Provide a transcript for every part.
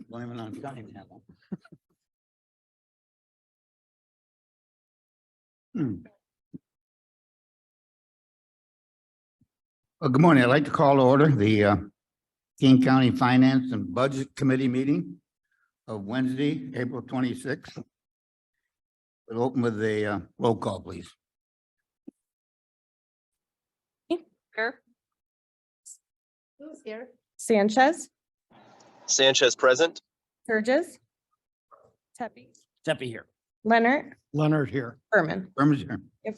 Blaming on time now. Well, good morning. I'd like to call to order the King County Finance and Budget Committee meeting of Wednesday, April 26th. We'll open with a roll call, please. Here. Who's here? Sanchez, Sanchez present. Sturgis. Tepe, Steffi here. Leonard, Leonard here. Berman. Burma's here. Yep.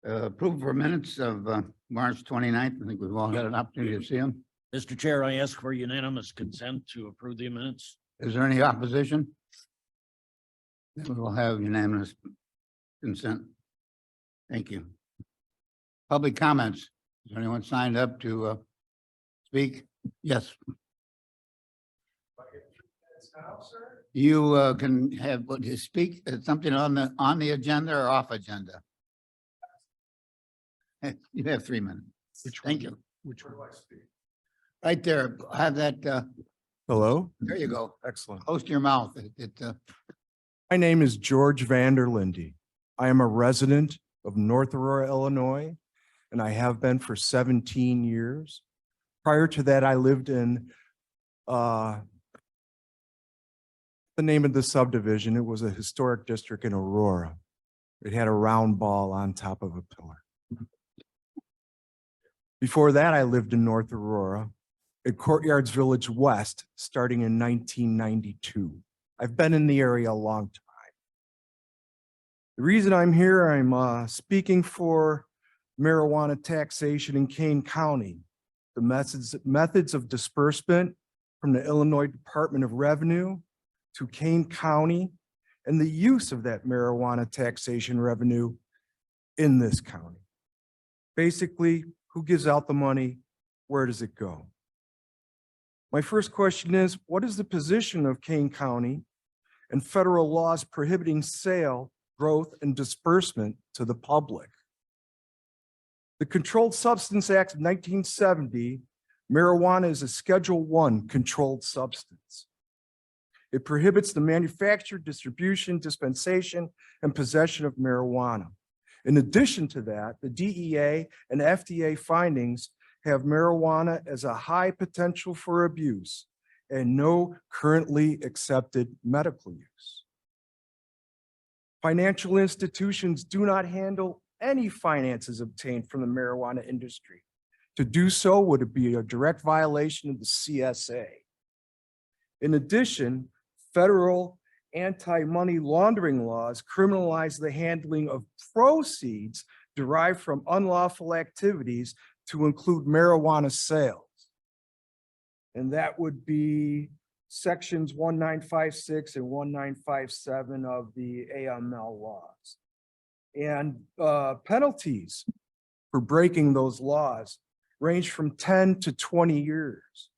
Approval for minutes of March 29th. I think we've all had an opportunity to see them. Mr. Chair, I ask for unanimous consent to approve the minutes. Is there any opposition? Then we will have unanimous consent. Thank you. Public comments. Is there anyone signed up to speak? Yes. You can have what you speak, something on the agenda or off agenda. You have 3 minutes. Thank you. Which one do I speak? Right there. Have that. Hello? There you go. Excellent. Close to your mouth. My name is George Vander Linde. I am a resident of North Aurora, Illinois, and I have been for 17 years. Prior to that, I lived in the name of the subdivision. It was a historic district in Aurora. It had a round ball on top of a pillar. Before that, I lived in North Aurora at Courtyards Village West, starting in 1992. I've been in the area a long time. The reason I'm here, I'm speaking for marijuana taxation in Kane County, the methods of disbursement from the Illinois Department of Revenue to Kane County, and the use of that marijuana taxation revenue in this county. Basically, who gives out the money? Where does it go? My first question is, what is the position of Kane County and federal laws prohibiting sale, growth, and disbursement to the public? The Controlled Substance Act of 1970, marijuana is a Schedule I controlled substance. It prohibits the manufacture, distribution, dispensation, and possession of marijuana. In addition to that, the DEA and FDA findings have marijuana as a high potential for abuse and no currently accepted medical use. Financial institutions do not handle any finances obtained from the marijuana industry. To do so would be a direct violation of the CSA. In addition, federal anti-money laundering laws criminalize the handling of proceeds derived from unlawful activities to include marijuana sales. And that would be sections 1956 and 1957 of the AML laws. And penalties for breaking those laws range from 10 to 20 years.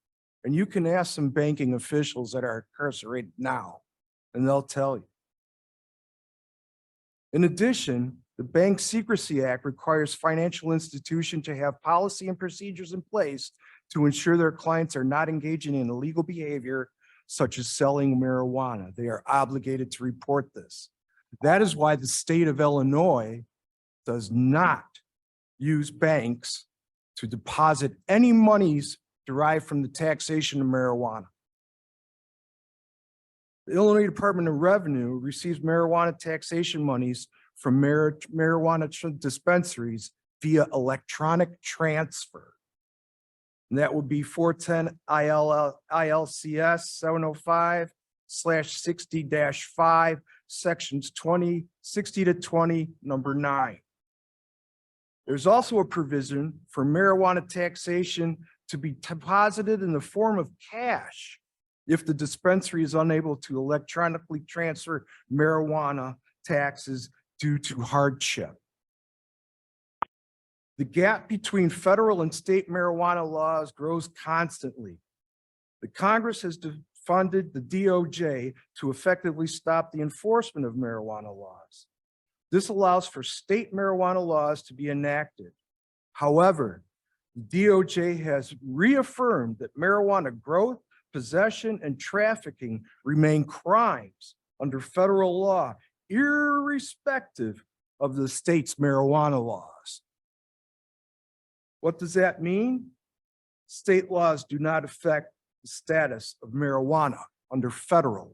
And you can ask some banking officials that are incarcerated now, and they'll tell you. In addition, the Bank Secrecy Act requires financial institutions to have policy and procedures in place to ensure their clients are not engaging in illegal behavior, such as selling marijuana. They are obligated to report this. That is why the state of Illinois does not use banks to deposit any monies derived from the taxation of marijuana. The Illinois Department of Revenue receives marijuana taxation monies from marijuana dispensaries via electronic transfer. And that would be 410 ILCS 705/60-5, sections 60 to 20, number 9. There's also a provision for marijuana taxation to be deposited in the form of cash if the dispensary is unable to electronically transfer marijuana taxes due to hardship. The gap between federal and state marijuana laws grows constantly. The Congress has funded the DOJ to effectively stop the enforcement of marijuana laws. This allows for state marijuana laws to be enacted. However, the DOJ has reaffirmed that marijuana growth, possession, and trafficking remain crimes under federal law, irrespective of the state's marijuana laws. What does that mean? State laws do not affect the status of marijuana under federal law.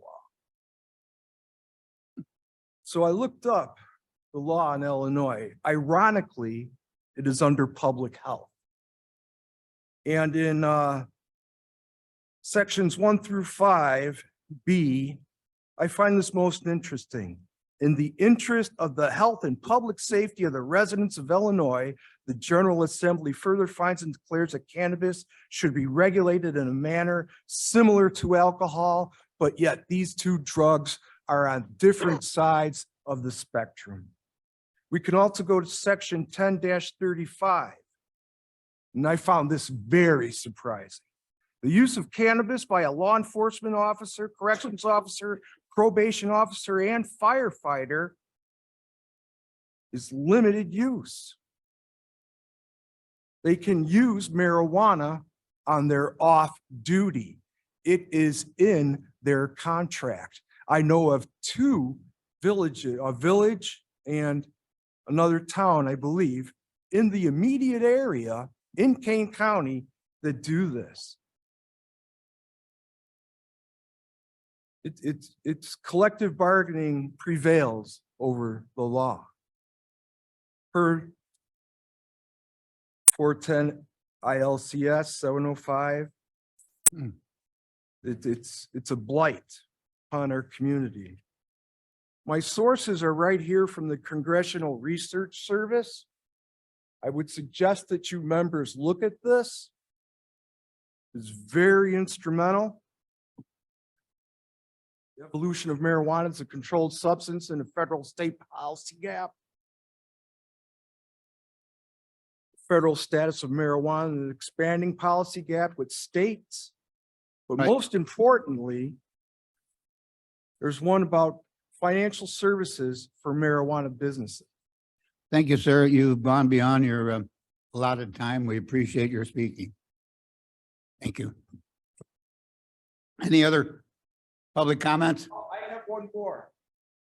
So I looked up the law in Illinois. Ironically, it is under public health. And in sections 1 through 5B, I find this most interesting. In the interest of the health and public safety of the residents of Illinois, the General Assembly further finds and declares that cannabis should be regulated in a manner similar to alcohol, but yet these two drugs are on different sides of the spectrum. We can also go to section 10-35. And I found this very surprising. The use of cannabis by a law enforcement officer, corrections officer, probation officer, and firefighter is limited use. They can use marijuana on their off duty. It is in their contract. I know of two villages, a village and another town, I believe, in the immediate area in Kane County that do this. It's collective bargaining prevails over the law. Per 410 ILCS 705, it's a blight on our community. My sources are right here from the Congressional Research Service. I would suggest that you members look at this. It's very instrumental. The evolution of marijuana as a controlled substance in a federal state policy gap. Federal status of marijuana and an expanding policy gap with states. But Right. most importantly, there's one about financial services for marijuana businesses. Thank you, sir. You've gone beyond your allotted time. We appreciate your speaking. Thank you. Any other public comments? Oh, I have one more.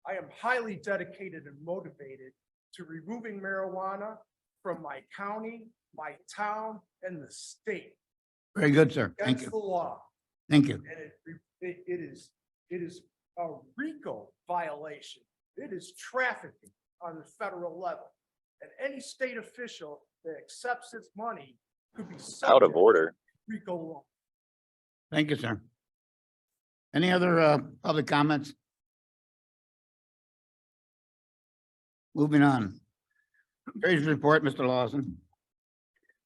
I am highly dedicated and motivated to removing marijuana from my county, my town, and the state. Very good, sir. Thank That's you. the law. Thank you. And it is a RICO violation. It is trafficking on the federal level. And any state official that accepts its money could be Out of subject order. to RICO law. Thank you, sir. Any other public comments? Moving on. Treasurer's report, Mr. Lawson.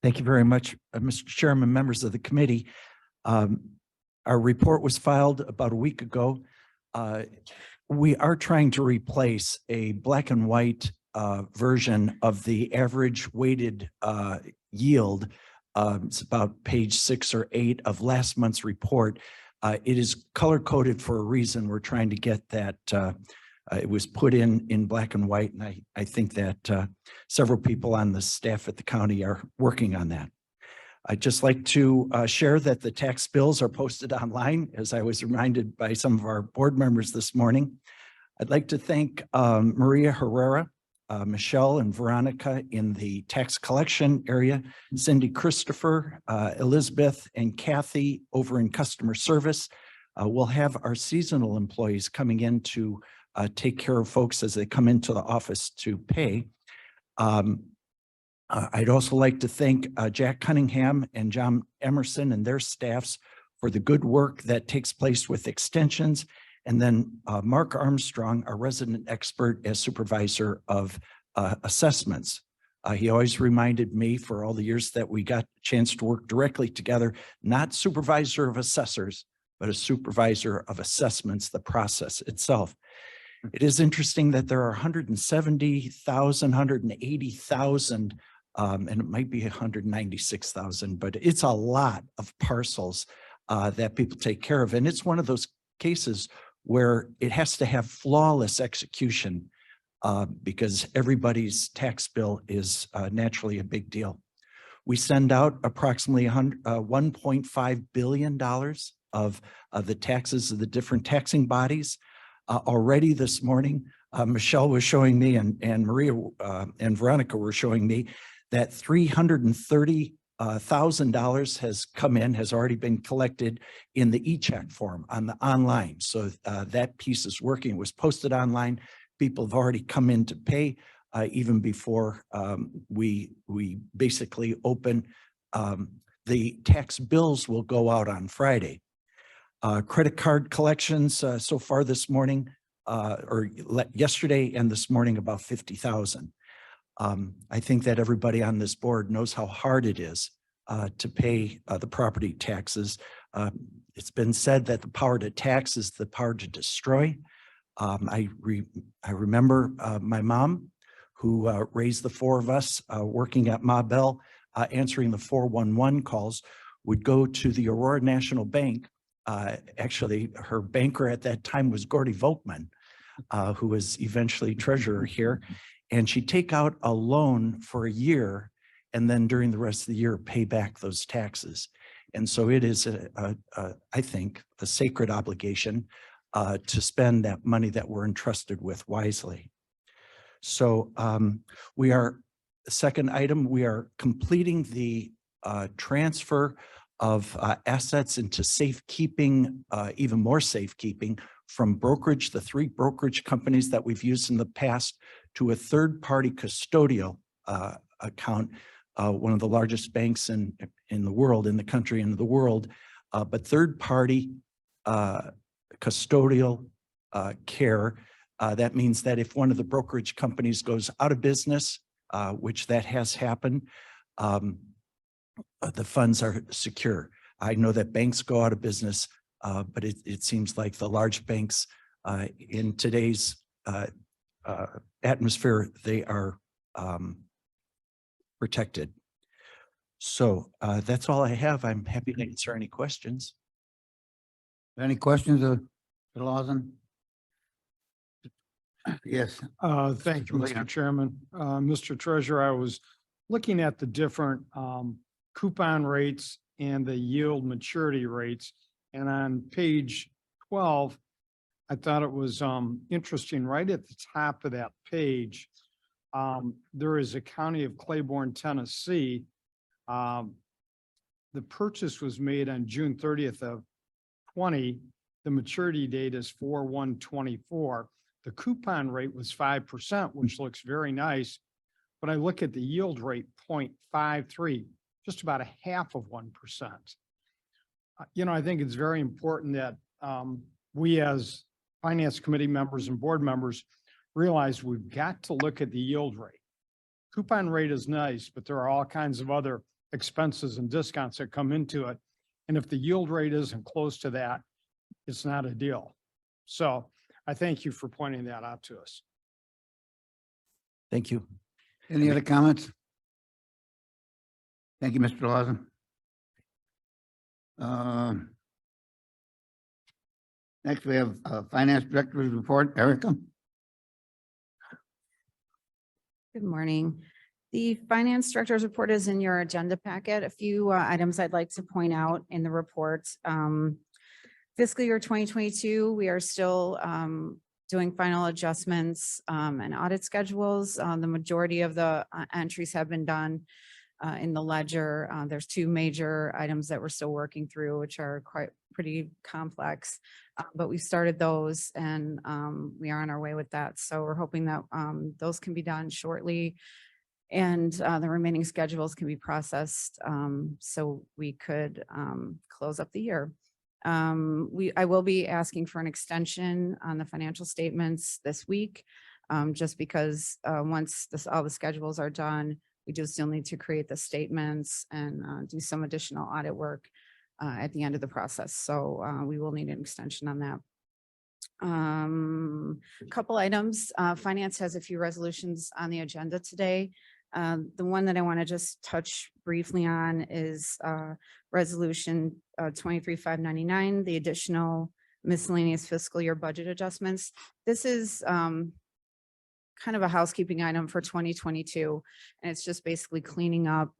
Thank you very much, Mr. Chairman, members of the committee. Our report was filed about a week ago. We are trying to replace a black and white version of the average weighted yield. It's about page 6 or 8 of last month's report. It is color coded for a reason. We're trying to get that. It was put in black and white, and I think that several people on the staff at the county are working on that. I'd just like to share that the tax bills are posted online, as I was reminded by some of our board members this morning. I'd like to thank Maria Herrera, Michelle and Veronica in the tax collection area, Cindy Christopher, Elizabeth and Kathy over in customer service. We'll have our seasonal employees coming in to take care of folks as they come into the office to pay. I'd also like to thank Jack Cunningham and John Emerson and their staffs for the good work that takes place with extensions. And then Mark Armstrong, our resident expert as supervisor of assessments. He always reminded me for all the years that we got a chance to work directly together, not supervisor of assessors, but a supervisor of assessments, the process itself. It is interesting that there are 170,000, 180,000, and it might be 196,000, but it's a lot of parcels that people take care of. And it's one of those cases where it has to have flawless execution because everybody's tax bill is naturally a big deal. We send out approximately $1.5 billion of the taxes of the different taxing bodies. Already this morning, Michelle was showing me and Maria and Veronica were showing me that $330,000 has come in, has already been collected in the e-check form on the online. So that piece is working. It was posted online. People have already come in to pay even before we basically open. The tax bills will go out on Friday. Credit card collections so far this morning yesterday and this morning about 50,000. I think that everybody on this board knows how hard it is to pay the property taxes. It's been said that the power to tax is the power to destroy. I remember my mom, who raised the four of us working at Ma Bell, answering the 411 calls, would go to the Aurora National Bank. Actually, her banker at that time was Gordy Volkman, who was eventually treasurer here. And she'd take out a loan for a year and then during the rest of the year, pay back those taxes. And so it is, I think, a sacred obligation to spend that money that we're entrusted with wisely. So second item, we are completing the transfer of assets into safekeeping, even more safekeeping from brokerage, the 3 brokerage companies that we've used in the past, to a third-party custodial account, one of the largest banks in the world, in the country and the world, but third-party custodial care. That means that if one of the brokerage companies goes out of business, which that has happened, the funds are secure. I know that banks go out of business, but it seems like the large banks in today's atmosphere, they are protected. So that's all I have. I'm happy to answer any questions. Any questions of Mr. Lawson? Yes. Thank you, Leon. Mr. Chairman. Mr. Treasurer, I was looking at the different coupon rates and the yield maturity rates. And on page 12, I thought it was interesting, right at the top of that page, there is a County of Claiborne, Tennessee. The purchase was made on June 30th of 20. The maturity date is 4/1/24. The coupon rate was 5%, which looks very nice. But I look at the yield rate, 0.53, just about a half of 1%. I think it's very important that we as finance committee members and board members realize we've got to look at the yield rate. Coupon rate is nice, but there are all kinds of other expenses and discounts that come into it. And if the yield rate isn't close to that, it's not a deal. So I thank you for pointing that out to us. Thank you. Any other comments? Thank you, Mr. Lawson. Next, we have Finance Director's report. Erica? Good morning. The Finance Director's report is in your agenda packet. A few items I'd like to point out in the report. Fiscal year 2022, we are still doing final adjustments and audit schedules. The majority of the entries have been done in the ledger. There's 2 major items that we're still working through, which are pretty complex, but we started those and we are on our way with that. So we're hoping that those can be done shortly and the remaining schedules can be processed so we could close up the year. I will be asking for an extension on the financial statements this week, just because once all the schedules are done, we do still need to create the statements and do some additional audit work at the end of the process. So we will need an extension on that. A couple items. Finance has a few resolutions on the agenda today. The one that I want to just touch briefly on is resolution 23-599, the additional miscellaneous fiscal year budget adjustments. This is kind of a housekeeping item for 2022, and it's just basically cleaning up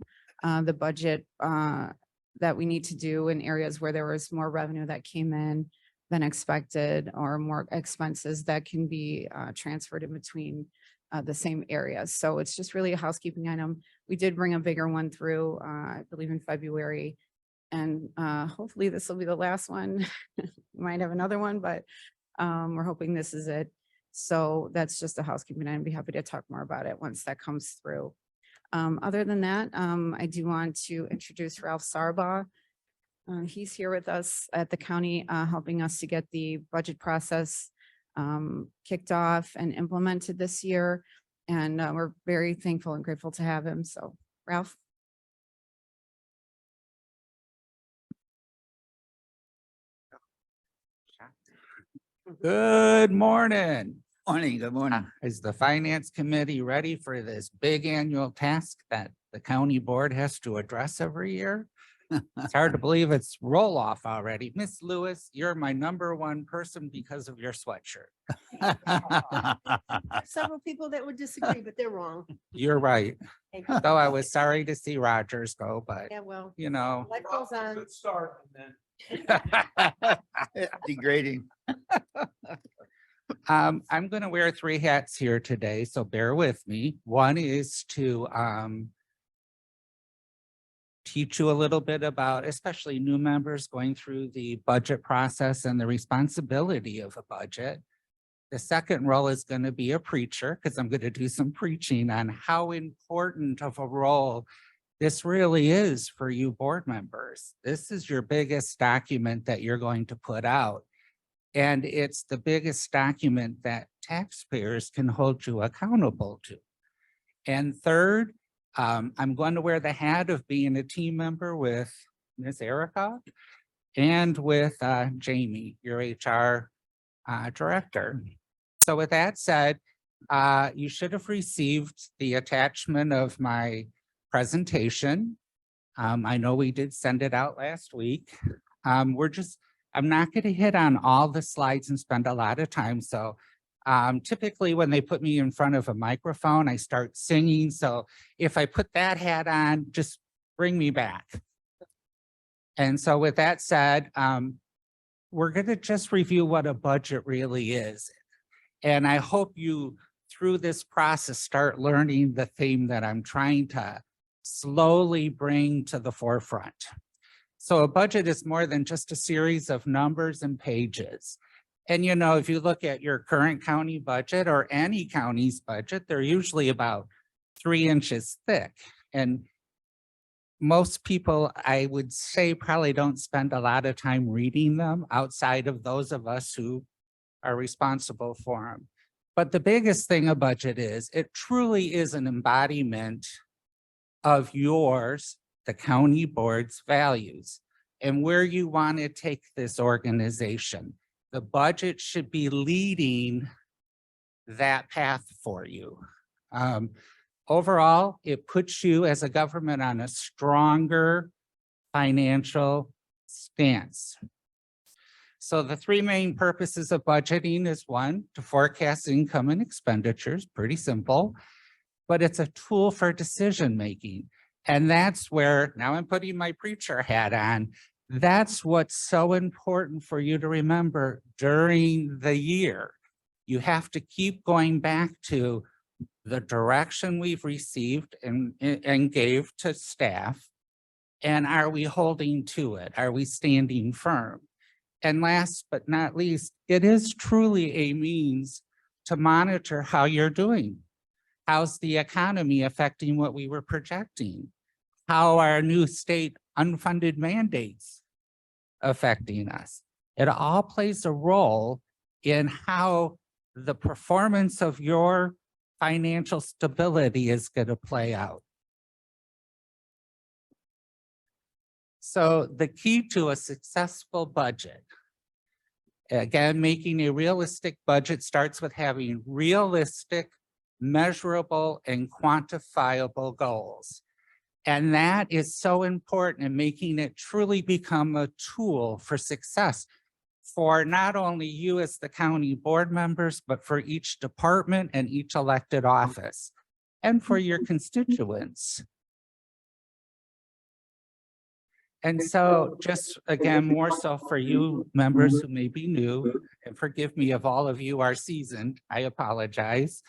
the budget that we need to do in areas where there was more revenue that came in than expected, or more expenses that can be transferred in between the same areas. So it's just really a housekeeping item. We did bring a bigger one through, I believe in February. And hopefully this will be the last one. We might have another one, but we're hoping this is it. So that's just a housekeeping item. I'd be happy to talk more about it once that comes through. Other than that, I do want to introduce Ralph Sarbaugh. He's here with us at the county, helping us to get the budget process kicked off and implemented this year. And we're very thankful and grateful to have him. So Ralph. Good morning. Morning, good morning. Is the Finance Committee ready for this big annual task that the county board has to address every year? It's hard to believe it's roll off already. Miss Lewis, you're my #1 person because of your sweatshirt. Several people that would disagree, but they're wrong. You're right. Thank you. Though I was sorry to see Rogers go, but Yeah, well, you know. life goes on. Degrading. I'm going to wear 3 hats here today, so bear with me. One is to teach you a little bit about, especially new members going through the budget process and the responsibility of a budget. The second role is going to be a preacher, because I'm going to do some preaching on how important of a role this really is for you board members. This is your biggest document that you're going to put out. And it's the biggest document that taxpayers can hold you accountable to. And third, I'm going to wear the hat of being a team member with Ms. Erica and with Jamie, your HR director. So with that said, you should have received the attachment of my presentation. I know we did send it out last week. I'm not going to hit on all the slides and spend a lot of time. So typically when they put me in front of a microphone, I start singing. So if I put that hat on, just bring me back. And so with that said, we're going to just review what a budget really is. And I hope you, through this process, start learning the theme that I'm trying to slowly bring to the forefront. So a budget is more than just a series of numbers and pages. And, you know, if you look at your current county budget or any county's budget, they're usually about 3 inches thick. And most people, I would say, probably don't spend a lot of time reading them outside of those of us who are responsible for them. But the biggest thing a budget is, it truly is an embodiment of yours, the county board's values, and where you want to take this organization. The budget should be leading that path for you. Overall, it puts you as a government on a stronger financial stance. So the 3 main purposes of budgeting is 1, to forecast income and expenditures, pretty simple, but it's a tool for decision-making. And that's where, now I'm putting my preacher hat on, that's what's so important for you to remember during the year. You have to keep going back to the direction we've received and gave to staff. And are we holding to it? Are we standing firm? And last but not least, it is truly a means to monitor how you're doing. How's the economy affecting what we were projecting? How are new state unfunded mandates affecting us? It all plays a role in how the performance of your financial stability is going to play out. So the key to a successful budget, again, making a realistic budget starts with having realistic, measurable, and quantifiable goals. And that is so important in making it truly become a tool for success for not only you as the county board members, but for each department and each elected office, and for your constituents. And so just again, more so for you members who may be new, and forgive me if all of you are seasoned, I apologize.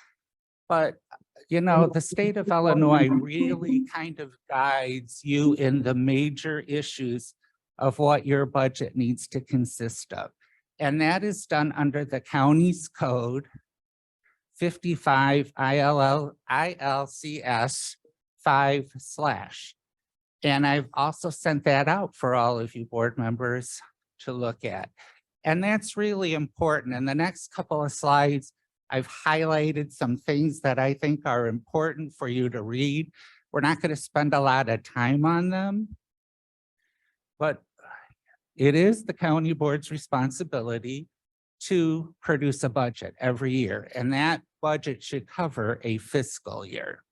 But, you know, the state of Illinois really kind of guides you in the major issues of what your budget needs to consist of. And that is done under the county's code 55 ILCS 5/. And I've also sent that out for all of you board members to look at. And that's really important. In the next couple of slides, I've highlighted some things that I think are important for you to read. We're not going to spend a lot of time on them, but it is the county board's responsibility to produce a budget every year, and that budget should cover a fiscal year.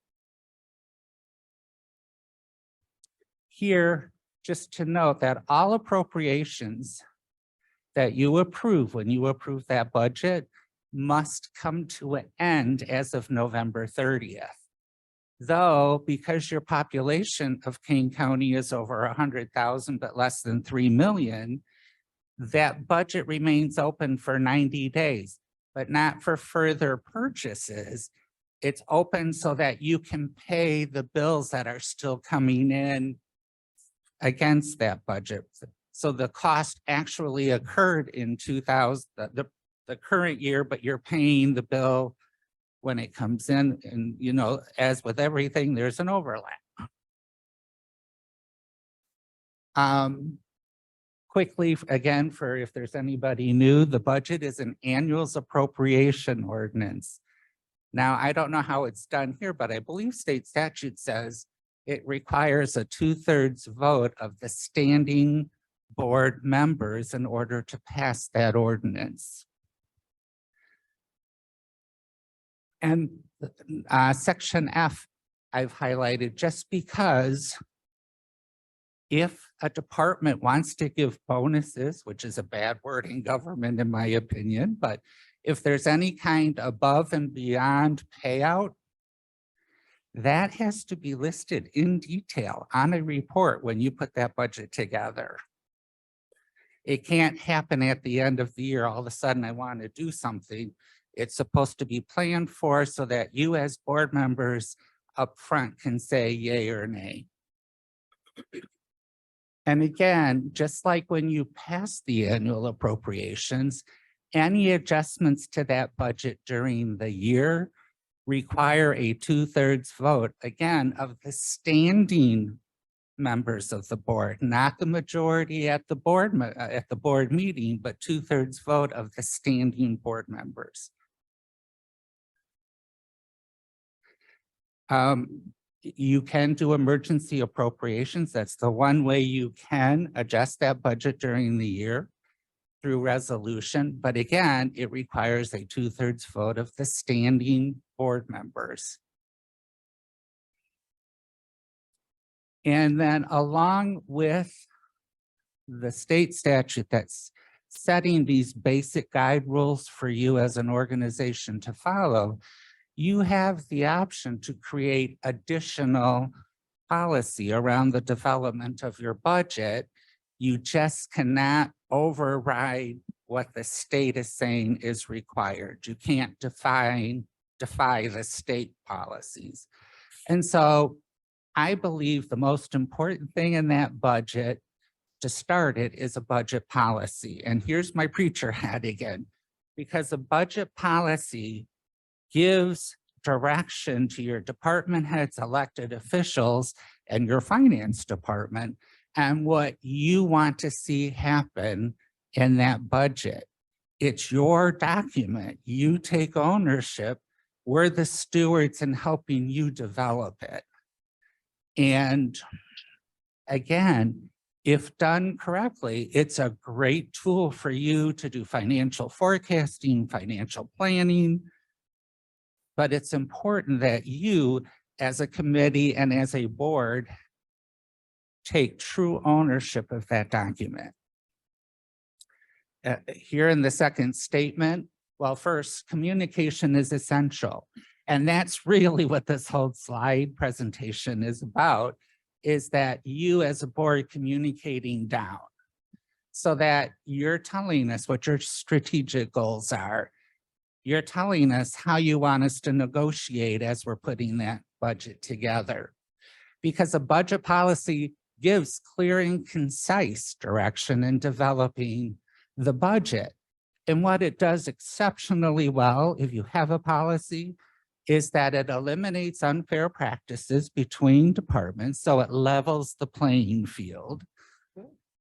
Here, just to note that all appropriations that you approve when you approve that budget must come to an end as of November 30th. Though, because your population of Kane County is over 100,000, but less than 3 million, that budget remains open for 90 days, but not for further purchases. It's open so that you can pay the bills that are still coming in against that budget. So the cost actually occurred in the current year, but you're paying the bill when it comes in. And, you know, as with everything, there's an overlap. Quickly, again, for if there's anybody new, the budget is an annual appropriation ordinance. Now, I don't know how it's done here, but I believe state statute says it requires a 2/3 vote of the standing board members in order to pass that ordinance. And section F, I've highlighted just because if a department wants to give bonuses, which is a bad word in government, in my opinion, but if there's any kind above and beyond payout, that has to be listed in detail on a report when you put that budget together. It can't happen at the end of the year. All of a sudden, I want to do something. It's supposed to be planned for so that you as board members up front can say yay or nay. And again, just like when you pass the annual appropriations, any adjustments to that budget during the year require a 2/3 vote, again, of the standing members of the board, not the majority at the board meeting, but 2/3 vote of the standing board members. You can do emergency appropriations. That's the one way you can adjust that budget during the year through resolution. But again, it requires a 2/3 vote of the standing board members. And then along with the state statute that's setting these basic guide rules for you as an organization to follow, you have the option to create additional policy around the development of your budget. You just cannot override what the state is saying is required. You can't defy the state policies. And so I believe the most important thing in that budget to start it is a budget policy. And here's my preacher hat again, because a budget policy gives direction to your department heads, elected officials, and your finance department, and what you want to see happen in that budget. It's your document. You take ownership. We're the stewards in helping you develop it. And again, if done correctly, it's a great tool for you to do financial forecasting, financial planning. But it's important that you, as a committee and as a board, take true ownership of that document. Here in the second statement, well, first, communication is essential. And that's really what this whole slide presentation is about, is that you as a board communicating down so that you're telling us what your strategic goals are. You're telling us how you want us to negotiate as we're putting that budget together. Because a budget policy gives clear and concise direction in developing the budget. And what it does exceptionally well, if you have a policy, is that it eliminates unfair practices between departments, so it levels the playing field.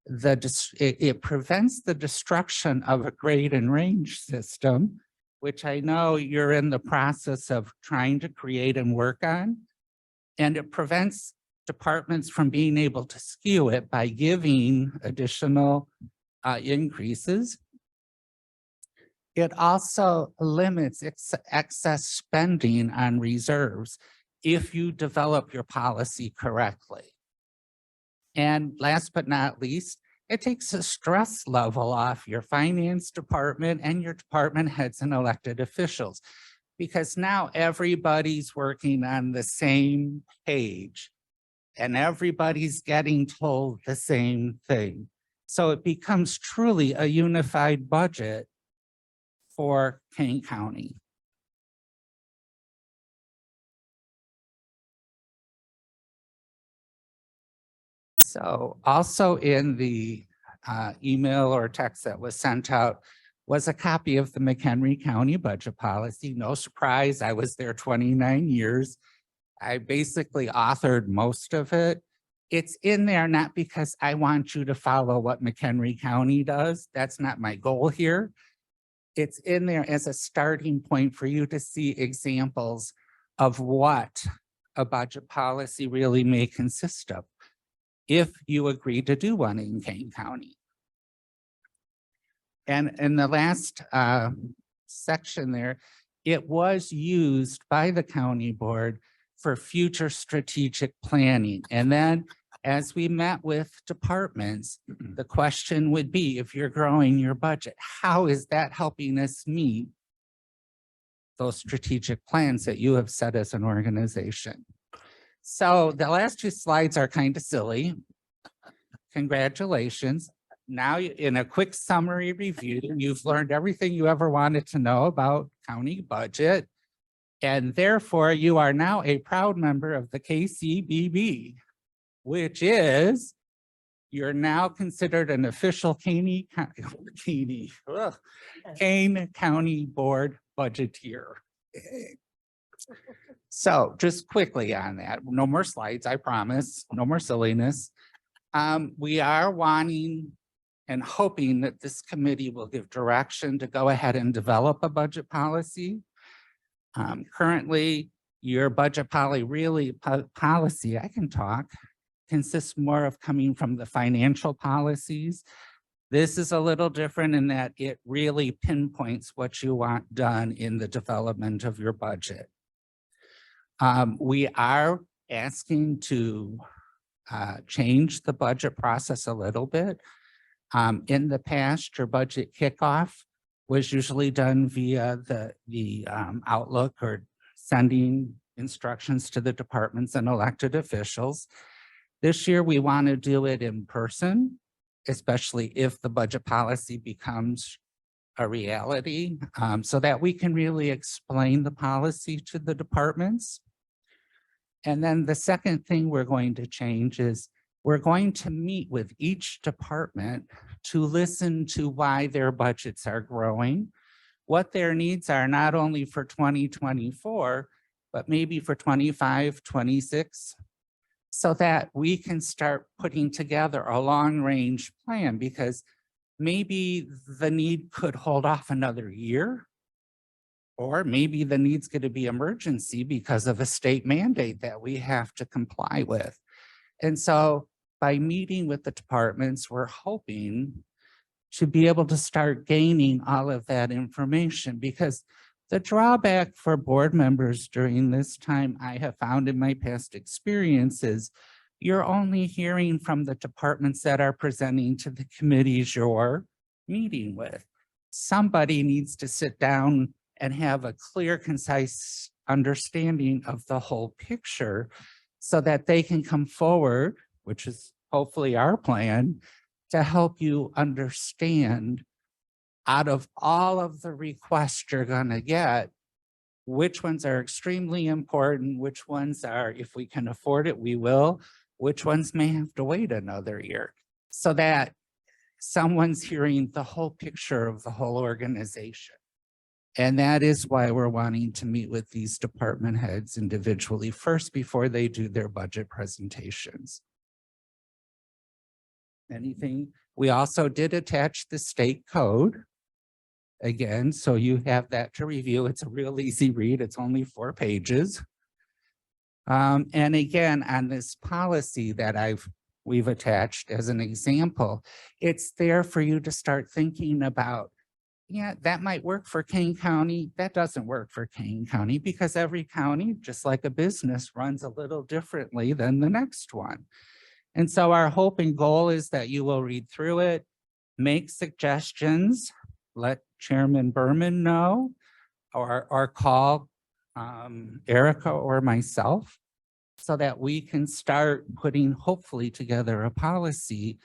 It prevents the destruction of a grade and range system, which I know you're in the process of trying to create and work on. And it prevents departments from being able to skew it by giving additional increases. It also limits excess spending on reserves if you develop your policy correctly. And last but not least, it takes the stress level off your finance department and your department heads and elected officials, because now everybody's working on the same page and everybody's getting told the same thing. So it becomes truly a unified budget for Kane County. So also in the email or text that was sent out was a copy of the McHenry County budget policy. No surprise, I was there 29 years. I basically authored most of it. It's in there not because I want you to follow what McHenry County does. That's not my goal here. It's in there as a starting point for you to see examples of what a budget policy really may consist of, if you agree to do one in Kane County. And in the last section there, it was used by the county board for future strategic planning. And then as we met with departments, the question would be, if you're growing your budget, how is that helping us meet those strategic plans that you have set as an organization? So the last two slides are kind of silly. Congratulations. Now, in a quick summary review, you've learned everything you ever wanted to know about county budget. And therefore, you are now a proud member of the KCBB, which is, you're now considered an official Kane County Board budgeteer. So just quickly on that, no more slides, I promise, no more silliness. We are wanting and hoping that this committee will give direction to go ahead and develop a budget policy. Currently, your budget policy, I can talk, consists more of coming from the financial policies. This is a little different in that it really pinpoints what you want done in the development of your budget. We are asking to change the budget process a little bit. In the past, your budget kickoff was usually done via the Outlook or sending instructions to the departments and elected officials. This year, we want to do it in person, especially if the budget policy becomes a reality, so that we can really explain the policy to the departments. And then the second thing we're going to change is we're going to meet with each department to listen to why their budgets are growing, what their needs are, not only for 2024, but maybe for 25, 26, so that we can start putting together a long-range plan, because maybe the need could hold off another year, or maybe the need's going to be emergency because of a state mandate that we have to comply with. And so by meeting with the departments, we're hoping to be able to start gaining all of that information, because the drawback for board members during this time, I have found in my past experiences, you're only hearing from the departments that are presenting to the committees you're meeting with. Somebody needs to sit down and have a clear, concise understanding of the whole picture, so that they can come forward, which is hopefully our plan, to help you understand out of all of the requests you're gonna get, which ones are extremely important, which ones are, if we can afford it, we will, which ones may have to wait another year, so that someone's hearing the whole picture of the whole organization. And that is why we're wanting to meet with these department heads individually first before they do their budget presentations. Anything? We also did attach the state code. Again, so you have that to review. It's a real easy read. It's only 4 pages. And again, on this policy that we've attached as an example, it's there for you to start thinking about, yeah, that might work for Kane County. That doesn't work for Kane County because every county, just like a business, runs a little differently than the next one. And so our hope and goal is that you will read through it, make suggestions, let Chairman Berman know, or call Erica or myself, so that we can start putting hopefully together a policy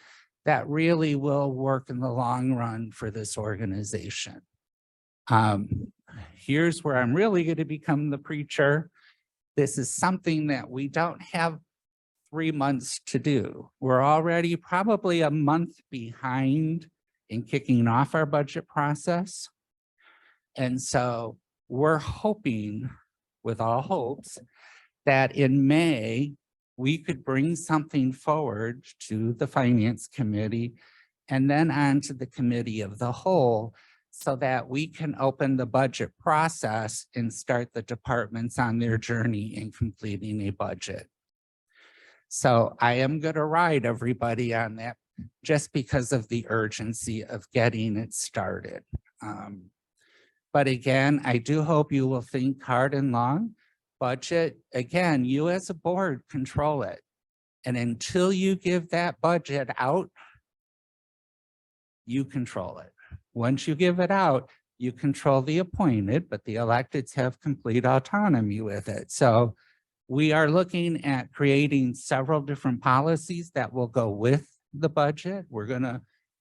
that really will work in the long run for this organization. Here's where I'm really going to become the preacher. This is something that we don't have 3 months to do. We're already probably a month behind in kicking off our budget process. And so we're hoping, with all hopes, that in May, we could bring something forward to the Finance Committee and then on to the Committee of the Whole, so that we can open the budget process and start the departments on their journey in completing a budget. So I am going to ride everybody on that just because of the urgency of getting it started. But again, I do hope you will think hard and long. Budget, again, you as a board control it. And until you give that budget out, you control it. Once you give it out, you control the appointed, but the electeds have complete autonomy with it. So we are looking at creating several different policies that will go with the budget.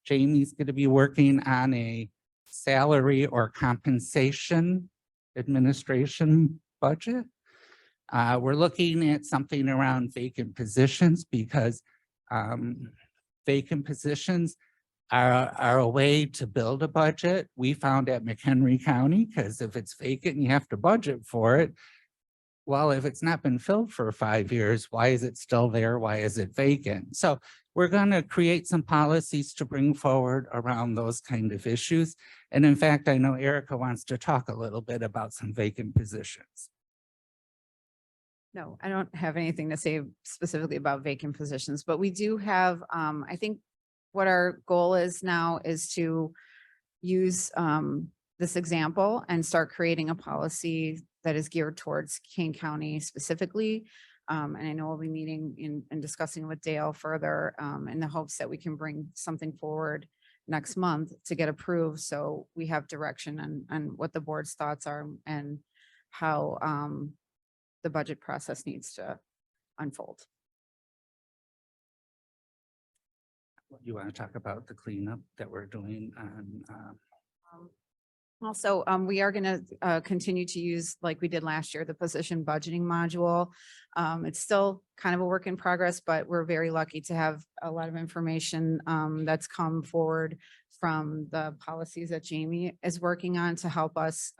Jamie's going to be working on a salary or compensation administration budget. We're looking at something around vacant positions because vacant positions are a way to build a budget. We found at McHenry County, because if it's vacant and you have to budget for it, well, if it's not been filled for 5 years, why is it still there? Why is it vacant? So we're going to create some policies to bring forward around those kind of issues. And in fact, I know Erica wants to talk a little bit about some vacant positions. No, I don't have anything to say specifically about vacant positions, but we do have, I think what our goal is now is to use this example and start creating a policy that is geared towards Kane County specifically. And I know we'll be meeting and discussing with Dale further in the hopes that we can bring something forward next month to get approved. So we have direction on what the board's thoughts are and how the budget process needs to unfold. You want to talk about the cleanup that we're doing on Also, we are going to continue to use, like we did last year, the position budgeting module. It's still kind of a work in progress, but we're very lucky to have a lot of information that's come forward from the policies that Jamie is working on to help us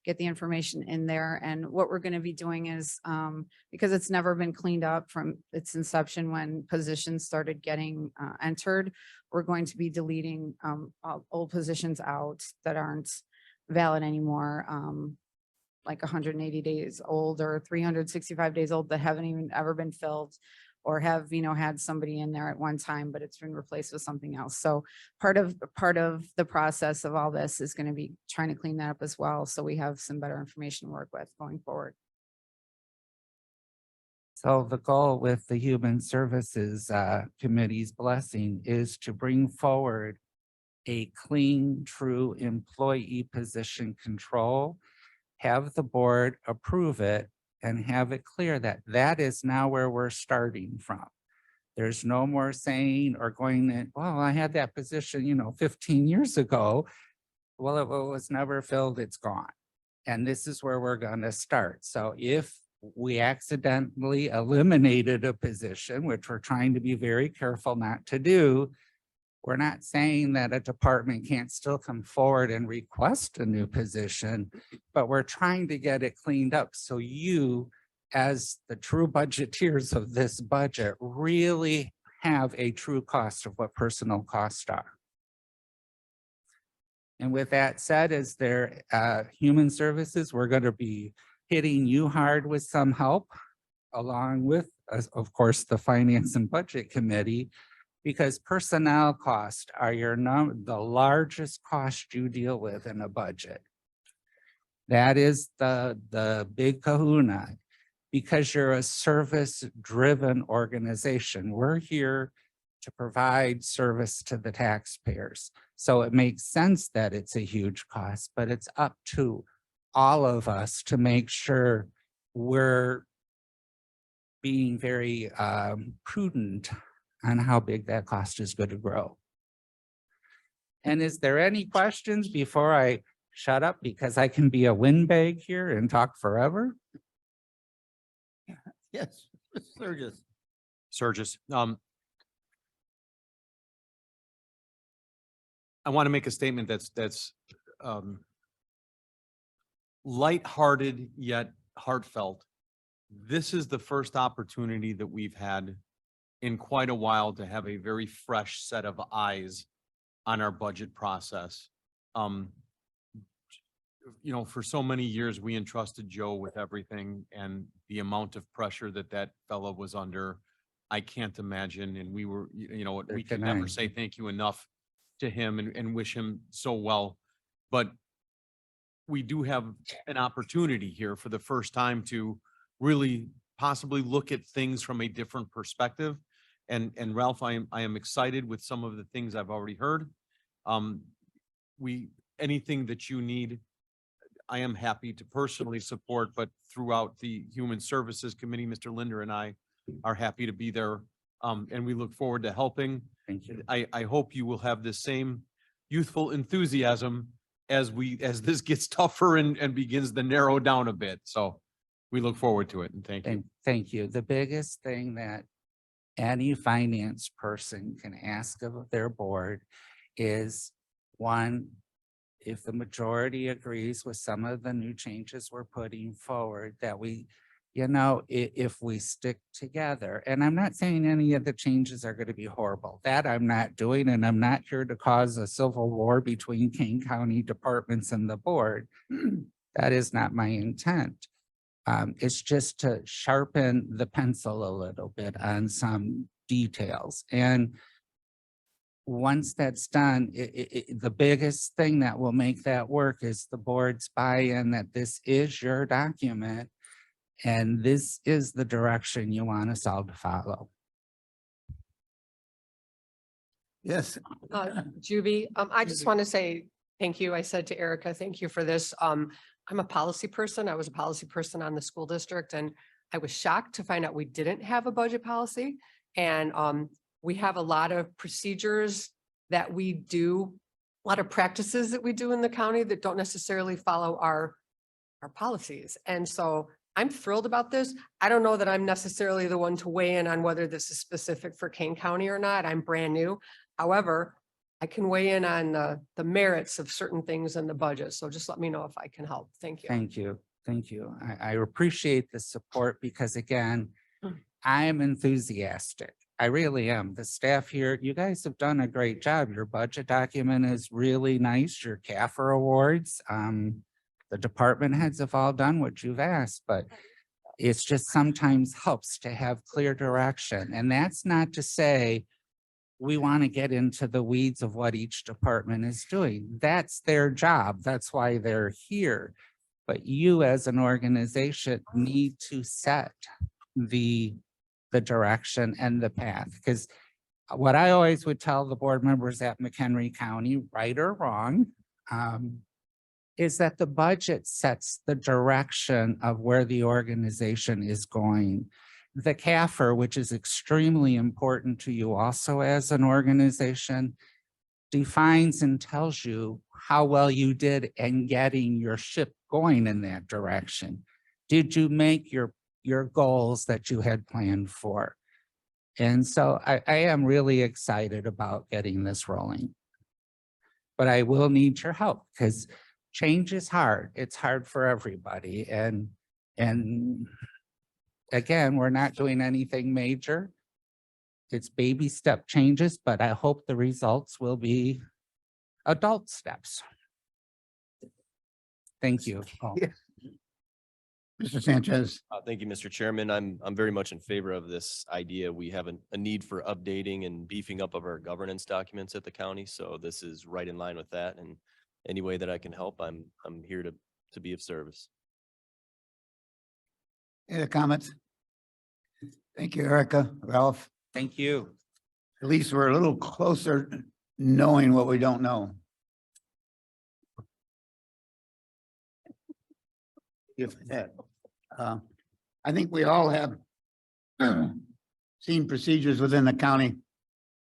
get the information in there. And what we're going to be doing is, because it's never been cleaned up from its inception when positions started getting entered, we're going to be deleting old positions out that aren't valid anymore, like 180 days old or 365 days old that haven't even ever been filled or have, had somebody in there at one time, but it's been replaced with something else. So part of the process of all this is going to be trying to clean that up as well. So we have some better information to work with going forward. So the goal with the Human Services Committee's blessing is to bring forward a clean, true employee position control, have the board approve it, and have it clear that that is now where we're starting from. There's no more saying or going that, well, I had that position, 15 years ago. Well, it was never filled, it's gone. And this is where we're going to start. So if we accidentally eliminated a position, which we're trying to be very careful not to do, we're not saying that a department can't still come forward and request a new position, but we're trying to get it cleaned up so you, as the true budgeteers of this budget, really have a true cost of what personal costs are. And with that said, is there human services, we're going to be hitting you hard with some help, along with, of course, the Finance and Budget Committee, because personnel costs are the largest cost you deal with in a budget. That is the big kahuna, because you're a service-driven organization. We're here to provide service to the taxpayers. So it makes sense that it's a huge cost, but it's up to all of us to make sure we're being very prudent on how big that cost is going to grow. And is there any questions before I shut up? Because I can be a windbag here and talk forever. Yes, Sturgis. Surges. I want to make a statement that's lighthearted yet heartfelt. This is the first opportunity that we've had in quite a while to have a very fresh set of eyes on our budget process. For so many years, we entrusted Joe with everything, and the amount of pressure that fellow was under, I can't imagine. And we were, we can never say thank you enough to him and wish him so well. But we do have an opportunity here for the first time to really possibly look at things from a different perspective. And Ralph, I am excited with some of the things I've already heard. Anything that you need, I am happy to personally support, but throughout the Human Services Committee, Mr. Linder and I are happy to be there. And we look forward to helping. Thank you. I hope you will have the same youthful enthusiasm as this gets tougher and begins to narrow down a bit. So we look forward to it, and thank you. And thank you. The biggest thing that any finance person can ask of their board is, one, if the majority agrees with some of the new changes we're putting forward, that we, if we stick together, and I'm not saying any of the changes are going to be horrible, that I'm not doing, and I'm not here to cause a civil war between Kane County departments and the board. That is not my intent. It's just to sharpen the pencil a little bit on some details. And once that's done, the biggest thing that will make that work is the board's buy-in that this is your document and this is the direction you want us all to follow. Yes, Juby, I just want to say thank you. I said to Erica, thank you for this. I'm a policy person. I was a policy person on the school district, and I was shocked to find out we didn't have a budget policy. And we have a lot of procedures that we do, a lot of practices that we do in the county that don't necessarily follow our policies. And so I'm thrilled about this. I don't know that I'm necessarily the one to weigh in on whether this is specific for Kane County or not. I'm brand new. However, I can weigh in on the merits of certain things in the budget. So just let me know if I can help. Thank you. Thank you. Thank you. I appreciate the support because, again, I am enthusiastic. I really am. The staff here, you guys have done a great job. Your budget document is really nice. Your CAFR awards, the department heads have all done what you've asked, but it's just sometimes helps to have clear direction. And that's not to say we want to get into the weeds of what each department is doing. That's their job. That's why they're here. But you as an organization need to set the direction and the path. Because what I always would tell the board members at McHenry County, right or wrong, is that the budget sets the direction of where the organization is going. The CAFR, which is extremely important to you also as an organization, defines and tells you how well you did in getting your ship going in that direction. Did you make your goals that you had planned for? And so I am really excited about getting this rolling. But I will need your help because change is hard. It's hard for everybody. And again, we're not doing anything major. It's baby step changes, but I hope the results will be adult steps. Thank you. all. Mr. Sanchez, Thank you, Mr. Chairman. I'm very much in favor of this idea. We have a need for updating and beefing up of our governance documents at the county. So this is right in line with that. And any way that I can help, I'm here to be of service. any other comments? Thank you, Erica, Ralph. Thank you. At least we're a little closer knowing what we don't know. If that, I think we all have seen procedures within the county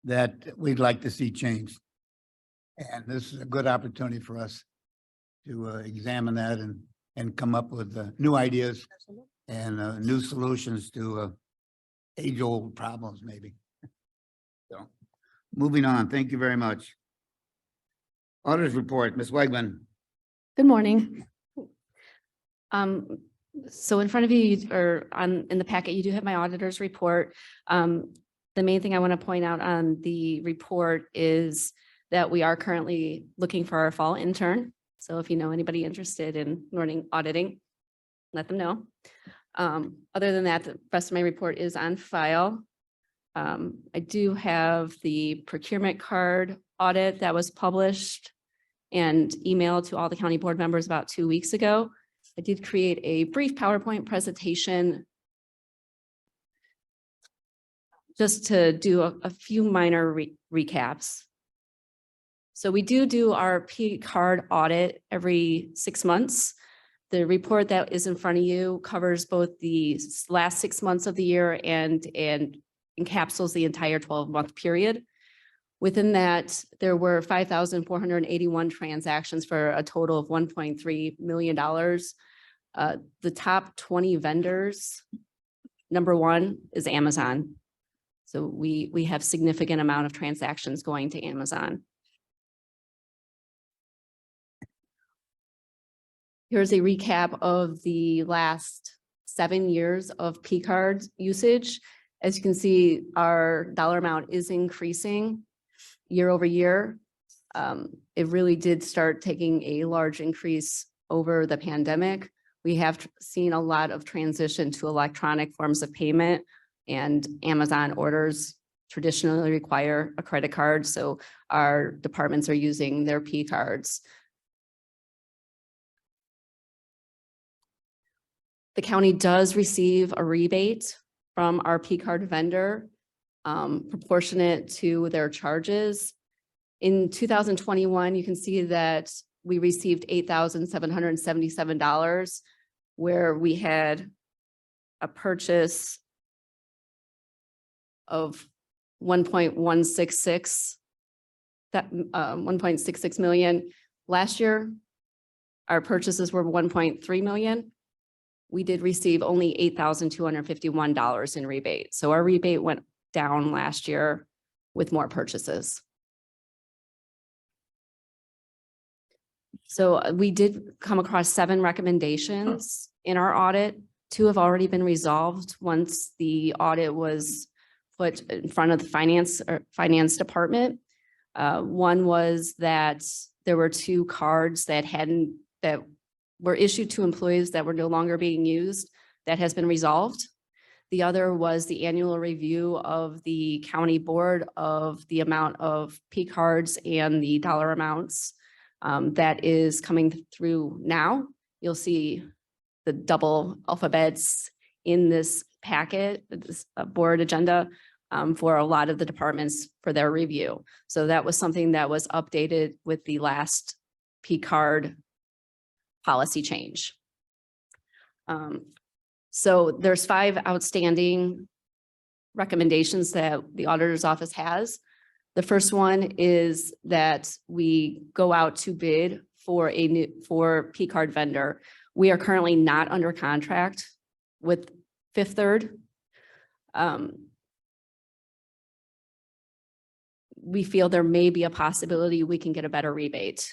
that we'd like to see changed. And this is a good opportunity for us to examine that and come up with new ideas and new solutions to age-old problems, maybe. So, moving on, thank you very much. Auditors report, Ms. Wegman. Good morning. So in front of you or in the packet, you do have my auditor's report. The main thing I want to point out on the report is that we are currently looking for our fall intern. So if you know anybody interested in learning auditing, let them know. Other than that, the rest of my report is on file. I do have the procurement card audit that was published and emailed to all the county board members about 2 weeks ago. I did create a brief PowerPoint presentation just to do a few minor recaps. So we do our P card audit every 6 months. The report that is in front of you covers both the last 6 months of the year and encapsulates the entire 12-month period. Within that, there were 5,481 transactions for a total of $1.3 million. The top 20 vendors, number one is Amazon. So we have significant amount of transactions going to Amazon. Here's a recap of the last 7 years of P card usage. As you can see, our dollar amount is increasing year over year. It really did start taking a large increase over the pandemic. We have seen a lot of transition to electronic forms of payment, and Amazon orders traditionally require a credit card. So our departments are using their P cards. The county does receive a rebate from our P card vendor, proportionate to their charges. In 2021, you can see that we received $8,777, where we had a purchase of 1.166, that 1.66 million. Last year, our purchases were 1.3 million. We did receive only $8,251 in rebate. So our rebate went down last year with more purchases. So we did come across 7 recommendations in our audit. 2 have already been resolved once the audit was put in front of the finance department. One was that there were 2 cards that were issued to employees that were no longer being used. That has been resolved. The other was the annual review of the county board of the amount of P cards and the dollar amounts. That is coming through now. You'll see the double alphabets in this packet, this board agenda for a lot of the departments for their review. So that was something that was updated with the last P card policy change. So there's 5 outstanding recommendations that the auditor's office has. The first one is that we go out to bid for for P card vendor. We are currently not under contract with Fifth Third. We feel there may be a possibility we can get a better rebate.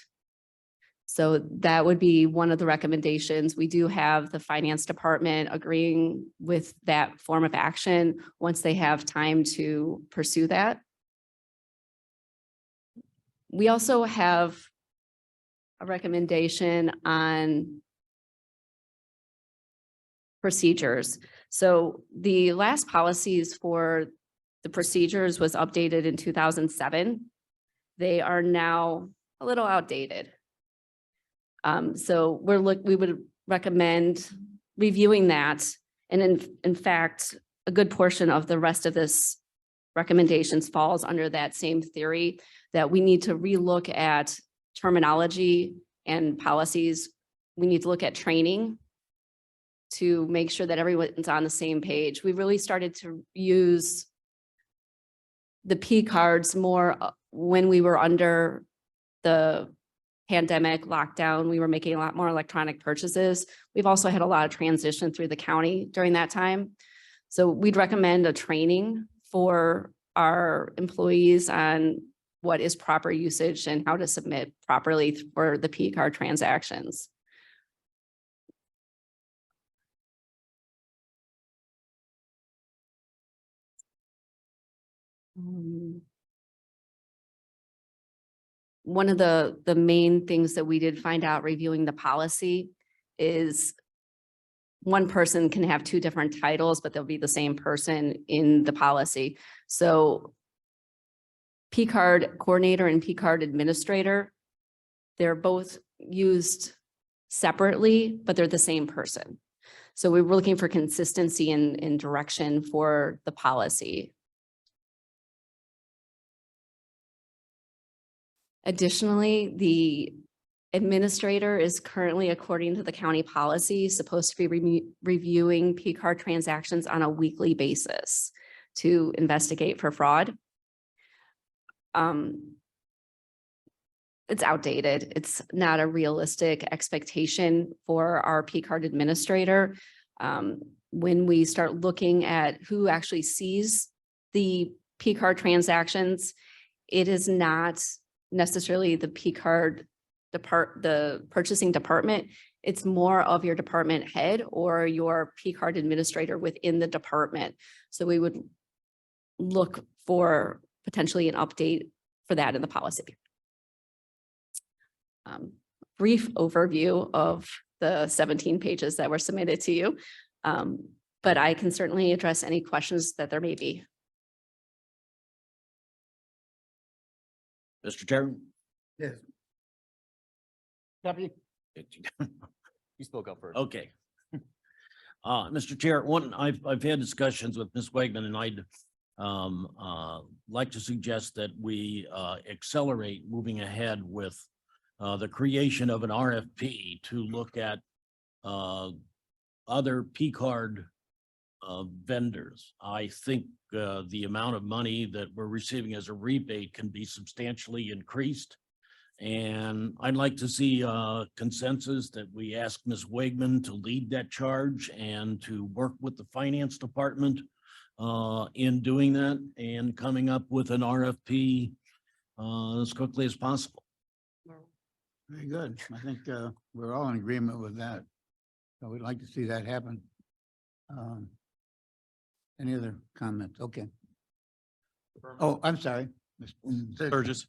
So that would be one of the recommendations. We do have the finance department agreeing with that form of action once they have time to pursue that. We also have a recommendation on procedures. So the last policies for the procedures was updated in 2007. They are now a little outdated. So we would recommend reviewing that. And in fact, a good portion of the rest of this recommendations falls under that same theory, that we need to relook at terminology and policies. We need to look at training to make sure that everyone's on the same page. We really started to use the P cards more when we were under the pandemic lockdown. We were making a lot more electronic purchases. We've also had a lot of transition through the county during that time. So we'd recommend a training for our employees on what is proper usage and how to submit properly for the P card transactions. One of the main things that we did find out reviewing the policy is one person can have 2 different titles, but they'll be the same person in the policy. So P card coordinator and P card administrator, they're both used separately, but they're the same person. So we were looking for consistency in direction for the policy. Additionally, the administrator is currently, according to the county policy, supposed to be reviewing P card transactions on a weekly basis to investigate for fraud. It's outdated. It's not a realistic expectation for our P card administrator. When we start looking at who actually sees the P card transactions, it is not necessarily the P card the purchasing department. It's more of your department head or your P card administrator within the department. So we would look for potentially an update for that in the policy. Brief overview of the 17 pages that were submitted to you. But I can certainly address any questions that there may be. Mr. Chairman? Yes. Deputy? You spoke up first. Okay. Mr. Chair, I've had discussions with Ms. Wegman, and I'd like to suggest that we accelerate moving ahead with the creation of an RFP to look at other P card vendors. I think the amount of money that we're receiving as a rebate can be substantially increased. And I'd like to see consensus that we ask Ms. Wegman to lead that charge and to work with the finance department in doing that and coming up with an RFP as quickly as possible. Very good. I think we're all in agreement with that. So we'd like to see that happen. Any other comments? Okay. Oh, I'm sorry. Burgess.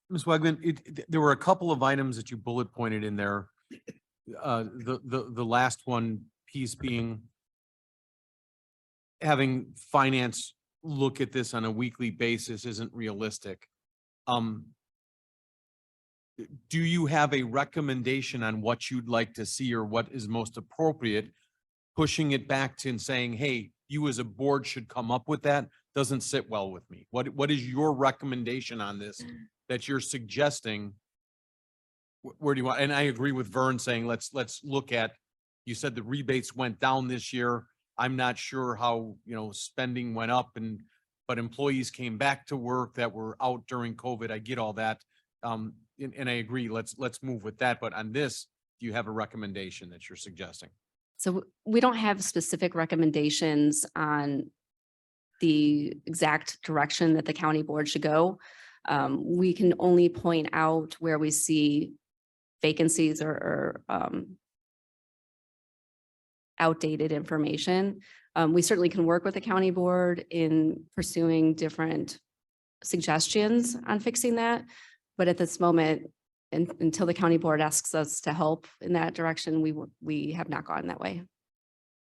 Ms. Wegman, there were a couple of items that you bullet pointed in there. The last one piece being having finance look at this on a weekly basis isn't realistic. Do you have a recommendation on what you'd like to see or what is most appropriate? Pushing it back to and saying, hey, you as a board should come up with that doesn't sit well with me. What is your recommendation on this that you're suggesting Where do you want, and I agree with Vern saying, let's look at, you said the rebates went down this year. I'm not sure how, spending went up but employees came back to work that were out during COVID. I get all that. And I agree, let's move with that. But on this, do you have a recommendation that you're suggesting? So we don't have specific recommendations on the exact direction that the county board should go. We can only point out where we see vacancies or outdated information. We certainly can work with the county board in pursuing different suggestions on fixing that. But at this moment, until the county board asks us to help in that direction, we have not gone that way.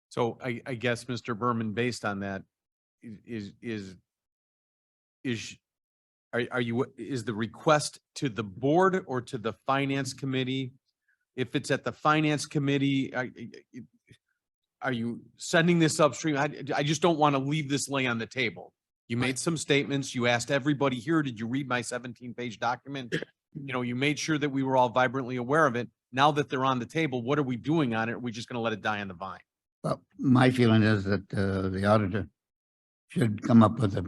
So I guess, Mr. Berman, based on that, is the request to the board or to the finance committee? If it's at the finance committee, are you sending this upstream? I just don't want to leave this lay on the table. You made some statements. You asked everybody here, did you read my 17-page document? You made sure that we were all vibrantly aware of it. Now that they're on the table, what are we doing on it? Are we just going to let it die on the vine? Well, my feeling is that the auditor should come up with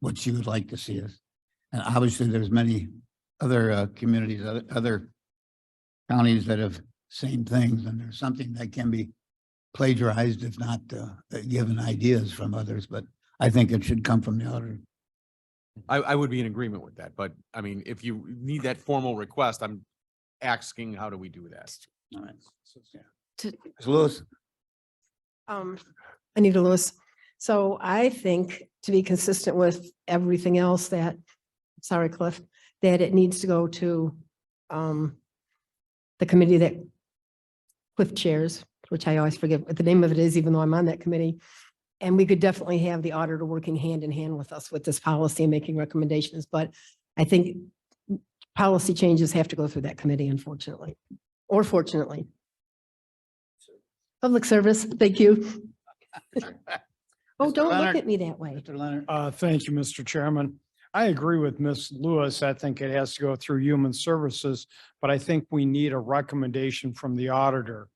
what she would like to see us. And obviously, there's many other communities, other counties that have same things, and there's something that can be plagiarized, if not given ideas from others. But I think it should come from the auditor. I would be in agreement with that, but I mean, if you need that formal request, I'm asking, how do we do that? All right. To- Ms. Lewis? Anita Lewis. So I think, to be consistent with everything else that, sorry, Cliff, that it needs to go to the committee that Cliff chairs, which I always forget what the name of it is, even though I'm on that committee. And we could definitely have the auditor working hand in hand with us with this policy and making recommendations. But I think policy changes have to go through that committee, unfortunately, or fortunately. Public service, thank you. Oh, Mr. don't look Leonard? at me that way. Mr. Leonard? Thank you, Mr. Chairman. I agree with Ms. Lewis. I think it has to go through Human Services, but I think we need a recommendation from the auditor,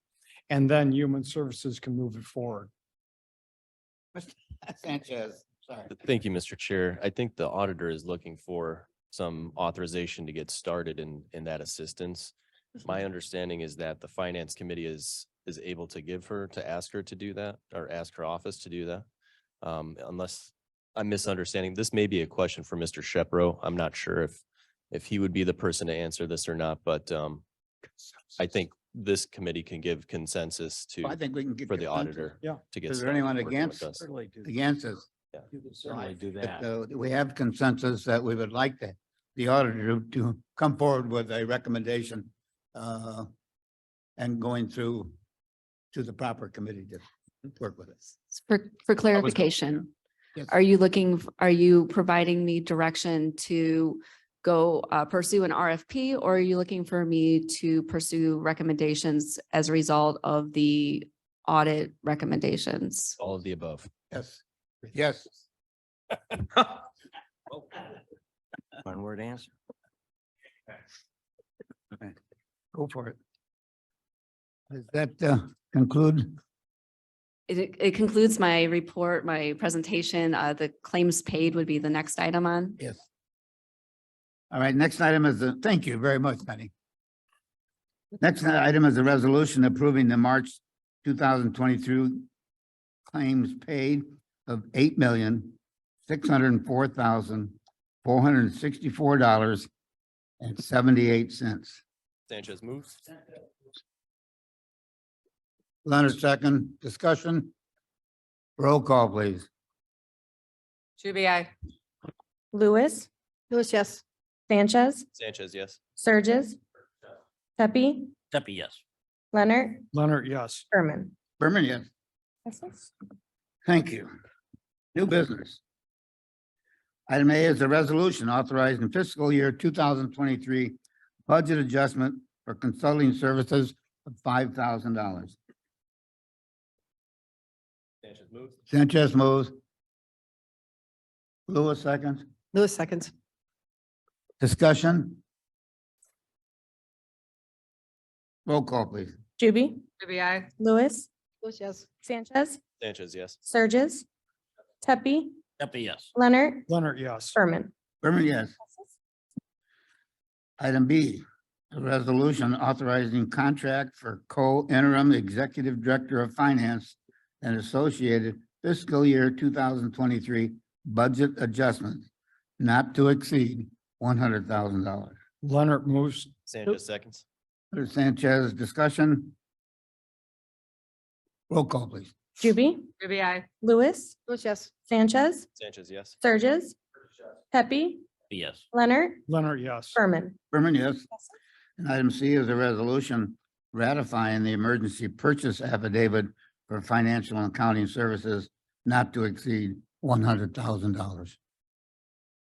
and then Human Services can move it forward. Sanchez, sorry. Thank you, Mr. Chair. I think the auditor is looking for some authorization to get started in that assistance. My understanding is that the finance committee is able to ask her to do that, or ask her office to do that. Unless I'm misunderstanding, this may be a question for Mr. Shepro. I'm not sure if he would be the person to answer this or not, but I think this committee can give consensus to, I think we can get. for the consensus. auditor. Yeah. To get. Is there started anyone working with against? us. Against us? Certainly do that. But, we have consensus that we would like the auditor to come forward with a recommendation and going through to the proper committee to work with us. For clarification, Yes. are you providing me direction to go pursue an RFP, or are you looking for me to pursue recommendations as a result of the audit recommendations? All of the above. Yes. Yes. One word answer. Okay. Go for it. Does that conclude? It concludes my report, my presentation. The claims paid would be the next item on. Yes. All right, next item is thank you very much, Penny. Next item is a resolution approving the March 2022 claims paid of $8,604,464.78. Sanchez moves. Leonard second, discussion. Roll call, please. Juby, I. Lewis, Lewis, yes. Sanchez, Sanchez, yes. Surges, Pepe, Steffi, yes. Leonard, Leonard, yes. Berman. Berman, yes. Thank you. New business. Item A is a resolution authorizing fiscal year 2023 budget adjustment for consulting services of $5,000. Sanchez moves. Sanchez moves. Lewis seconds. Lewis seconds. Discussion. Roll call, please. Juby, Ruby, I. Lewis, Lewis, yes. Sanchez, Sanchez, yes. Surges, Pepe, Pepe, yes. Leonard, Leonard, yes. Berman. Berman, yes. Item B, a resolution authorizing contract for co-interim executive director of finance and associated fiscal year 2023 budget adjustments not to exceed $100,000. Leonard moves. Sanchez seconds. Sanchez, discussion. Roll call, please. Juby, Ruby, I. Lewis, Lewis, yes. Sanchez, Sanchez, yes. Surges, Pepe, Yes. Leonard, Leonard, yes. Berman. Berman, yes. And item C is a resolution ratifying the emergency purchase affidavit for financial and accounting services not to exceed $100,000.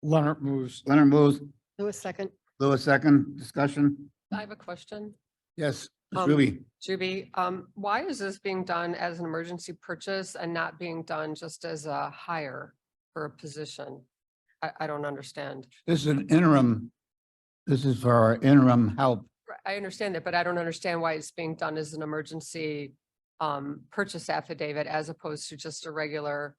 Leonard moves. Leonard moves, Lewis, second. Lewis second, discussion. I have a question. Yes, Ms. Um, Ruby. Juby, why is this being done as an emergency purchase and not being done just as a hire for a position? I don't understand. This is an interim. This is for our interim help. I understand that, but I don't understand why it's being done as an emergency purchase affidavit as opposed to just a regular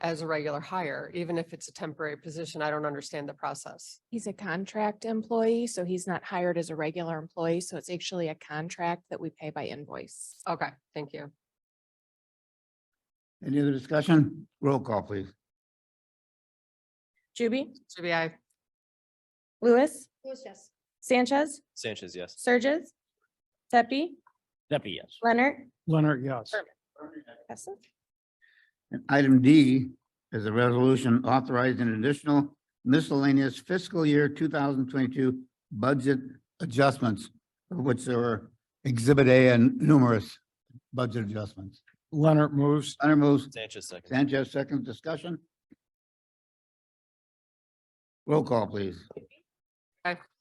as a regular hire, even if it's a temporary position. I don't understand the process. He's a contract employee, so he's not hired as a regular employee. So it's actually a contract that we pay by invoice. Okay, thank you. Any other discussion? Roll call, please. Juby, Juby, I. Lewis, Lewis, yes. Sanchez, Sanchez, yes. Surges, Pepe, Pepe, yes. Leonard, Leonard, yes. passes. And item D is a resolution authorizing additional miscellaneous fiscal year 2022 budget adjustments, of which there were Exhibit A and numerous budget adjustments. Leonard moves. Leonard moves, Sanchez seconds. Sanchez second, discussion. Roll call, please.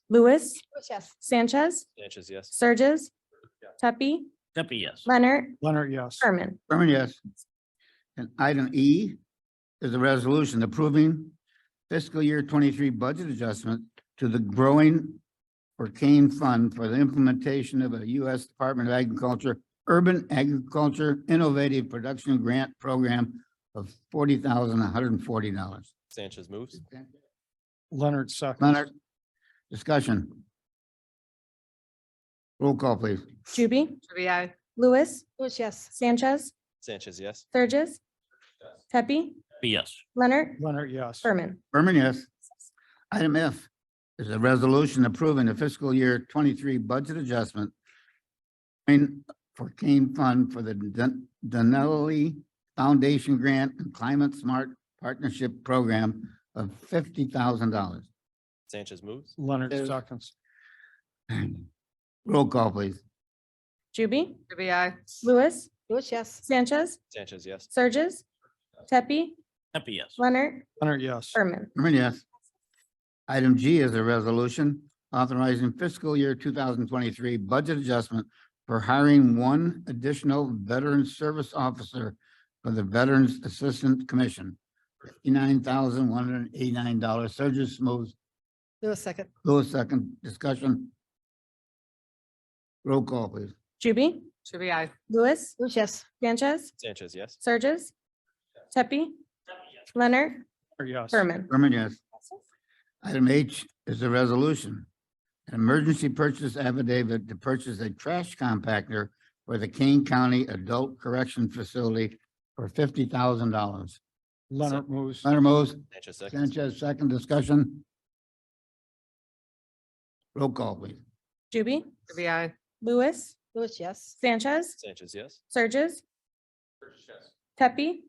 Lewis, Lewis, yes. Sanchez, Sanchez, yes. Surges, Pepe, Pepe, yes. Leonard, Leonard, yes. Berman. Berman, yes. And item E is a resolution approving fiscal year 23 budget adjustment to the Growing for Cane Fund for the implementation of a U.S. Department of Agriculture Urban Agriculture Innovative Production Grant Program of $40,140. Sanchez moves. Leonard, second. Leonard, discussion. Roll call, please. Juby, Juby, I. Lewis, Lewis, yes. Sanchez, Sanchez, yes. Surges, Pepe, Pepe, yes. Leonard, Leonard, yes. Berman. Berman, yes. Item F is a resolution approving the fiscal year 23 budget adjustment for Cane Fund for the Donnelly Foundation Grant and Climate Smart Partnership Program of $50,000. Sanchez moves. Leonard, Yes. seconds. Roll call, please. Juby, Juby, I. Lewis, Lewis, yes. Sanchez, Sanchez, yes. Surges, Pepe, Pepe, yes. Leonard, Leonard, yes. Berman. Berman, yes. Item G is a resolution authorizing fiscal year 2023 budget adjustment for hiring one additional veteran service officer for the Veterans Assistance Commission. $59,189. Surges moves. Lewis, second. Lewis second, discussion. Roll call, please. Juby, Juby, I. Lewis, Lewis, yes. Sanchez, Sanchez, yes. Surges, Pepe, Leonard, Yes. Berman. Berman, yes. Item H is a resolution. An emergency purchase affidavit to purchase a trash compactor for the Kane County Adult Correction Facility for $50,000. Leonard moves. Leonard moves, Sanchez seconds. Sanchez second, discussion. Roll call, please. Juby, Juby, I. Lewis, Lewis, yes. Sanchez, Sanchez, yes. Surges, Pepe,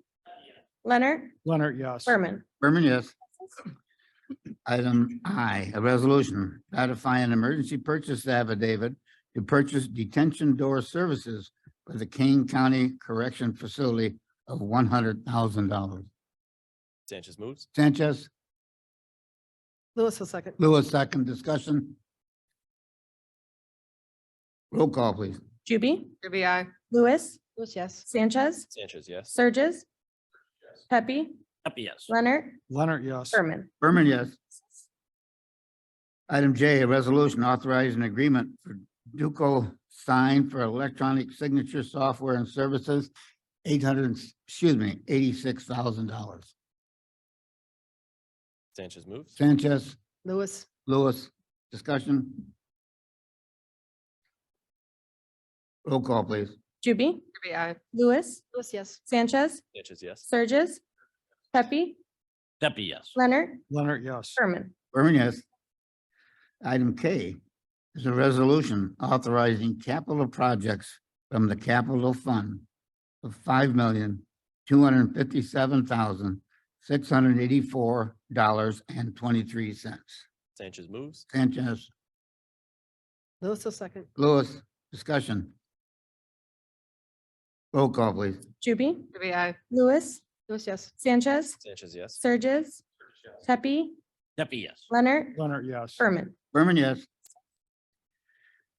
Leonard, Leonard, yes. Berman. Berman, yes. Item I, a resolution ratifying an emergency purchase affidavit to purchase detention door services for the Kane County Correction Facility of $100,000. Sanchez moves. Sanchez, Lewis, will second. Lewis, second, discussion. Roll call, please. Juby, Juby, I. Lewis, Lewis, yes. Sanchez, Sanchez, yes. Surges, Pepe, Pepe, yes. Leonard, Leonard, yes. Berman. Berman, yes. Item J, a resolution authorizing agreement for Duco sign for electronic signature software and services, $86,000. Sanchez moves. Sanchez, Lewis, Lewis, discussion? Roll call, please. Kirby, Juby, aye. Lewis, Lewis, yes. Sanchez, Sanchez, yes. Surges, Pepe, Pepe, yes. Leonard, Leonard, yes. Berman. Berman, yes. Item K is a resolution authorizing capital projects from the capital fund of $5,257,684.23. Sanchez moves. Sanchez, Lewis will second. Lewis, discussion. Roll call, please. Juby, Kirby, aye. Lewis, Lewis, yes. Sanchez, Sanchez, yes. Surges, Pepe, Pepe, yes. Leonard, Leonard, yes. Berman. Berman, yes.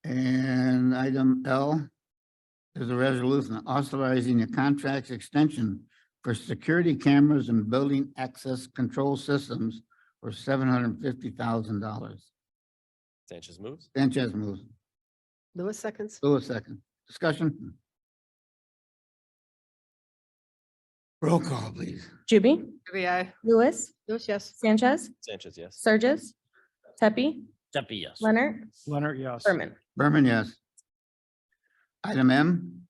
And item L is a resolution authorizing a contract extension for security cameras and building access control systems for $750,000. Sanchez moves. Sanchez moves. Lewis seconds. Lewis second. Discussion? Roll call, please. Juby, Kirby, aye. Lewis, Lewis, yes. Sanchez, Sanchez, yes. Surges, Pepe, Pepe, yes. Leonard, Leonard, yes. Berman. Berman, yes. Item M,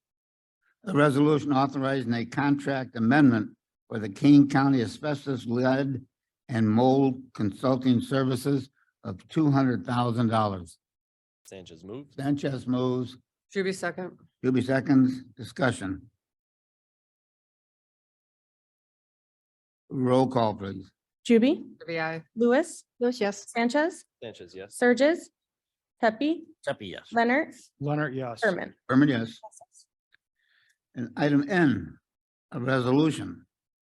a resolution authorizing a contract amendment for the King County Asbestos Lead and Mold Consulting Services of $200,000. Sanchez moves. Sanchez moves, Kirby, second. Doobie seconds, discussion. Roll call, please. Juby, Kirby, aye. Lewis, Lewis, yes. Sanchez, Sanchez, yes. Surges, Pepe, Pepe, yes. Leonard, Leonard, yes. Berman. Berman, yes. And item N, a resolution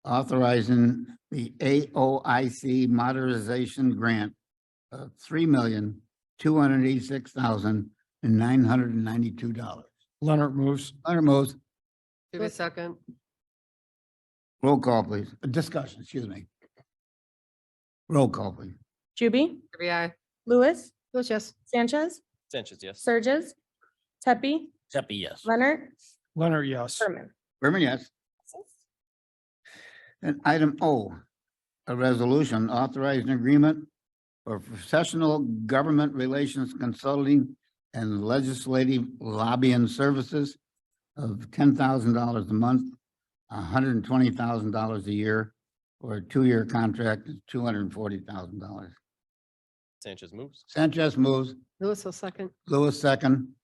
authorizing the AOIC modernization grant of $3,286,992. Leonard moves. Leonard moves. Kirby, second. Roll call, please. Discussion, excuse me. Roll call, please. Juby, Kirby, aye. Lewis, Lewis, yes. Sanchez, Sanchez, yes. Surges, Pepe, Pepe, yes. Leonard, Leonard, yes. Berman. Berman, yes. And item O, a resolution authorizing agreement for professional government relations consulting and legislative lobbying services of $10,000 a month, $120,000 a year, or a 2-year contract of $240,000. Sanchez moves. Sanchez moves, Lewis will second. Lewis second,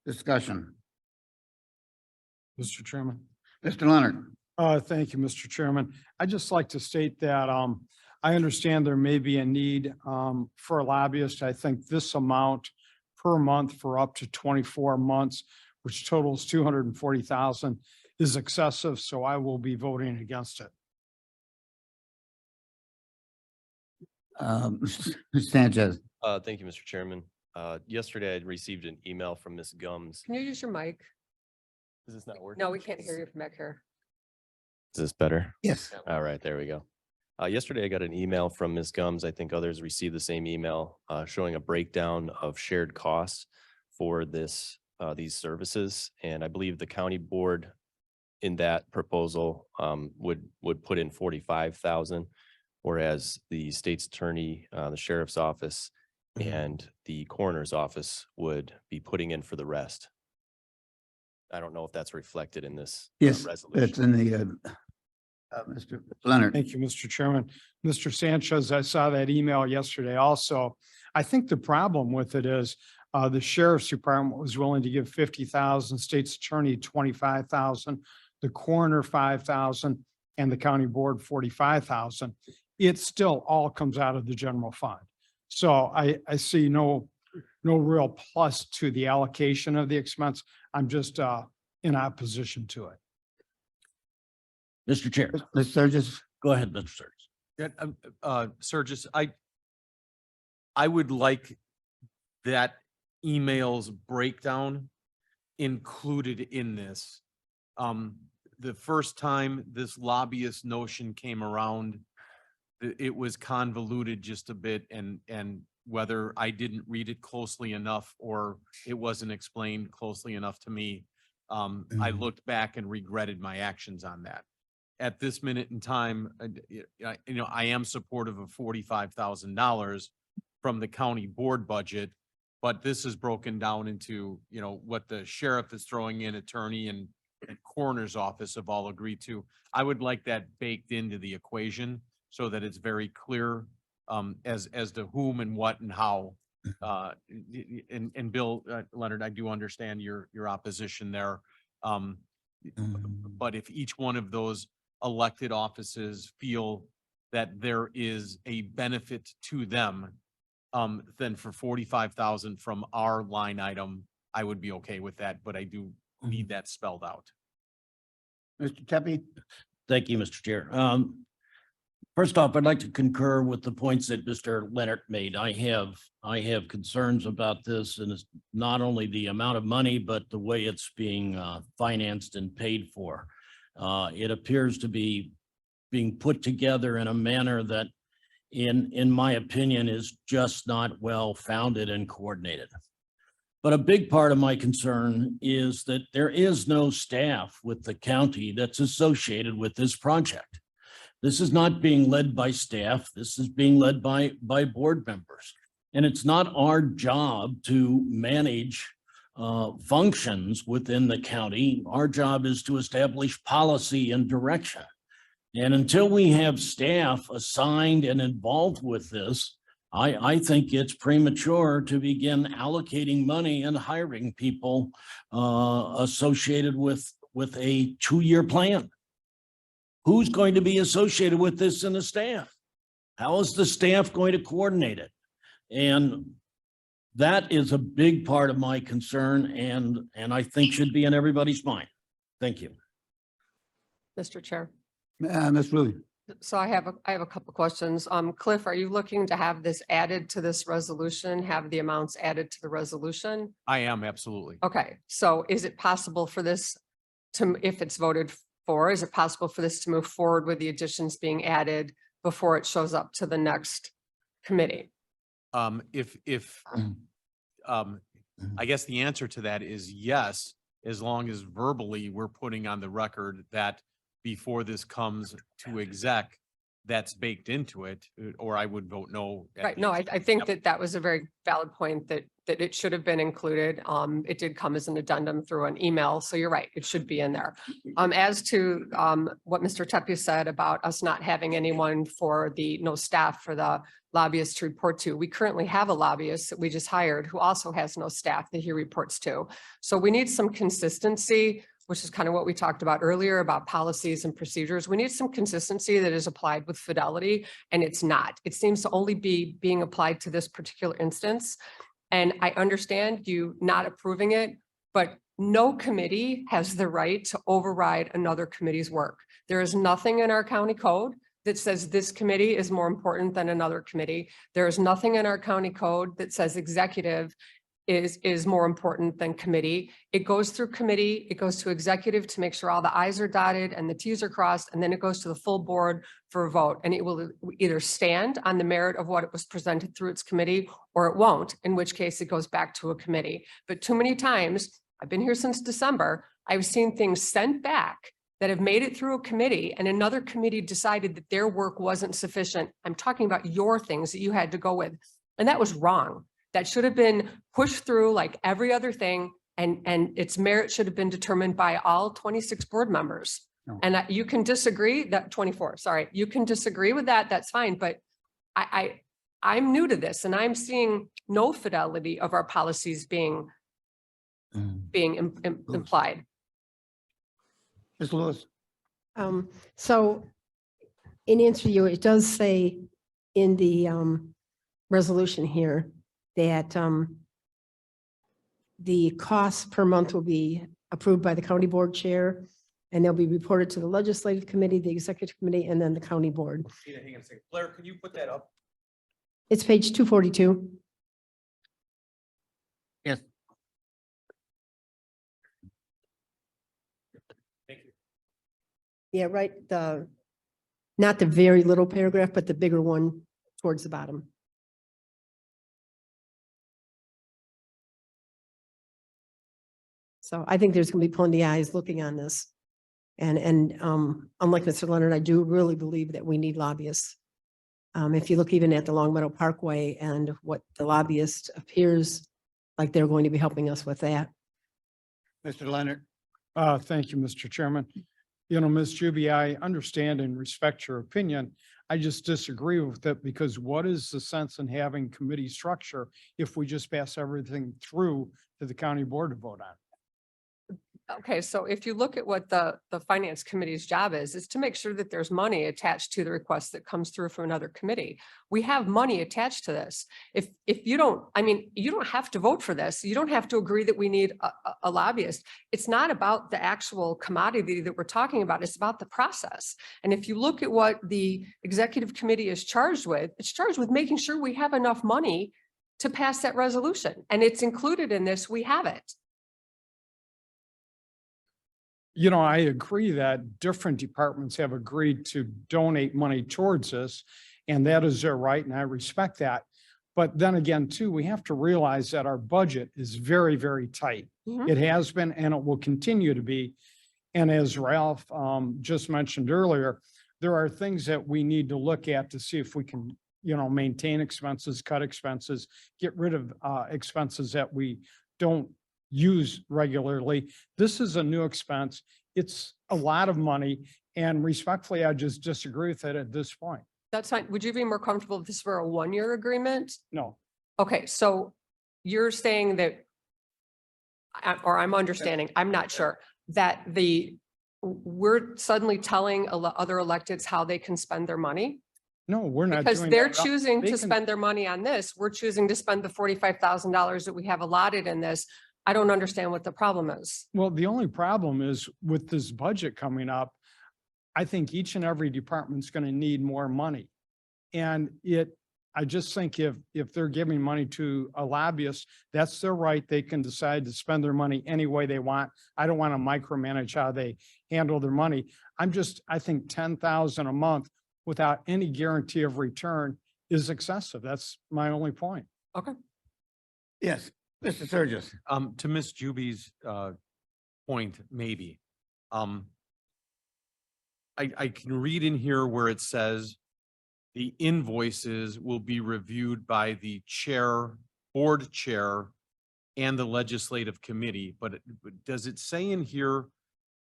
discussion. Mr. Chairman. Mr. Leonard. Thank you, Mr. Chairman. I'd just like to state that I understand there may be a need for a lobbyist. I think this amount per month for up to 24 months, which totals 240,000, is excessive, so I will be voting against it. Sanchez. Thank you, Mr. Chairman. Yesterday I received an email from Ms. Gums. Can you use your mic? Is this not working? No, we can't hear you from back here. Is this better? Yes. All right, there we go. Yesterday I got an email from Ms. Gums. I think others received the same email, showing a breakdown of shared costs for these services. And I believe the county board in that proposal, would put in 45,000, whereas the state's attorney, the sheriff's office, and the coroner's office would be putting in for the rest. I don't know if that's reflected in this Yes, resolution. it's in the, Mr. Leonard. Thank you, Mr. Chairman. Mr. Sanchez, I saw that email yesterday also. I think the problem with it is the sheriff's department was willing to give 50,000, state's attorney 25,000, the coroner 5,000, and the county board 45,000. It still all comes out of the general fund. So I see no real plus to the allocation of the expense. I'm just in opposition to it. Mr. Chair, Ms. Surges. go ahead, Mr. Surges. Yeah, Surges, I would like that email's breakdown included in this. The first time this lobbyist notion came around, it was convoluted just a bit, and whether I didn't read it closely enough or it wasn't explained closely enough to me. I looked back and regretted my actions on that. At this minute in time, I am supportive of $45,000 from the county board budget, but this is broken down into, what the sheriff is throwing in, attorney and coroner's office have all agreed to. I would like that baked into the equation so that it's very clear as to whom and what and how. And Bill, Leonard, I do understand your opposition there. But if each one of those elected offices feel that there is a benefit to them, then for 45,000 from our line item, I would be okay with that, but I do need that spelled out. Mr. Tepe? Thank you, Mr. Chair. First off, I'd like to concur with the points that Mr. Leonard made. I have concerns about this, and it's not only the amount of money, but the way it's being financed and paid for. It appears to be being put together in a manner that, in my opinion, is just not well founded and coordinated. But a big part of my concern is that there is no staff with the county that's associated with this project. This is not being led by staff. This is being led by board members. And it's not our job to manage functions within the county. Our job is to establish policy and direction. And until we have staff assigned and involved with this, I think it's premature to begin allocating money and hiring people associated with a 2-year plan. Who's going to be associated with this in the staff? How is the staff going to coordinate it? And that is a big part of my concern and I think should be in everybody's mind. Thank you. Mr. Chair. Ms. Ruby? So I have a couple questions. Cliff, are you looking to have this added to this resolution, have the amounts added to the resolution? I am, absolutely. Okay, so is it possible for this to, if it's voted for, is it possible for this to move forward with the additions being added before it shows up to the next committee? I guess the answer to that is yes, as long as verbally we're putting on the record that before this comes to exec, that's baked into it, or I would vote no. Right, no, I think that that was a very valid point that it should have been included. It did come as an addendum through an email, so you're right, it should be in there. As to what Mr. Tepe said about us not having anyone for no staff for the lobbyist to report to, we currently have a lobbyist that we just hired who also has no staff that he reports to. So we need some consistency, which is kind of what we talked about earlier about policies and procedures. We need some consistency that is applied with fidelity, and it's not. It seems to only be being applied to this particular instance. And I understand you not approving it, but no committee has the right to override another committee's work. There is nothing in our county code that says this committee is more important than another committee. There is nothing in our county code that says executive is more important than committee. It goes through committee, it goes to executive to make sure all the i's are dotted and the t's are crossed, and then it goes to the full board for a vote. And it will either stand on the merit of what it was presented through its committee, or it won't, in which case it goes back to a committee. But too many times, I've been here since December, I've seen things sent back that have made it through a committee and another committee decided that their work wasn't sufficient. I'm talking about your things that you had to go with. And that was wrong. That should have been pushed through like every other thing, and its merit should have been determined by all 26 board members. No. And you can disagree, that 24, sorry, you can disagree with that, that's fine, but I'm new to this and I'm seeing no fidelity of our policies being implied. Ms. Lewis? So in answer to you, it does say in the resolution here that the cost per month will be approved by the county board chair, and they'll be reported to the legislative committee, the executive committee, and then the county board. Hang on a second. Blair, can you put that up? It's page 242. Yes. Thank you. Yeah, right. Not the very little paragraph, but the bigger one towards the bottom. So I think there's going to be plenty of eyes looking on this. And unlike Mr. Leonard, I do really believe that we need lobbyists. If you look even at the Long Meadow Parkway and what the lobbyist appears like they're going to be helping us with that. Mr. Leonard. Thank you, Mr. Chairman. You know, Ms. Juby, I understand and respect your opinion. I just disagree with it because what is the sense in having committee structure if we just pass everything through to the county board to vote on? Okay, so if you look at what the finance committee's job is to make sure that there's money attached to the request that comes through from another committee. We have money attached to this. If you don't, I mean, you don't have to vote for this. You don't have to agree that we need a lobbyist. It's not about the actual commodity that we're talking about. It's about the process. And if you look at what the executive committee is charged with, it's charged with making sure we have enough money to pass that resolution. And it's included in this. We have it. You know, I agree that different departments have agreed to donate money towards this, and that is their right, and I respect that. But then again, too, we have to realize that our budget is very, very tight. Mhm. It has been, and it will continue to be. And as Ralph just mentioned earlier, there are things that we need to look at to see if we can, maintain expenses, cut expenses, get rid of expenses that we don't use regularly. This is a new expense. It's a lot of money, and respectfully, I just disagree with it at this point. That's fine. Would you be more comfortable if this were a 1-year agreement? No. Okay, so you're saying that, or I'm understanding, I'm not sure, that we're suddenly telling other electeds how they can spend their money? No, we're not. Because doing they're that. choosing They to can- spend their money on this. We're choosing to spend the $45,000 that we have allotted in this. I don't understand what the problem is. Well, the only problem is with this budget coming up, I think each and every department's going to need more money. And I just think if they're giving money to a lobbyist, that's their right. They can decide to spend their money any way they want. I don't want to micromanage how they handle their money. I think 10,000 a month without any guarantee of return is excessive. That's my only point. Okay. Yes, Mr. Sturgis. To Ms. Juby's point, maybe. I can read in here where it says the invoices will be reviewed by the board chair and the legislative committee, but does it say in here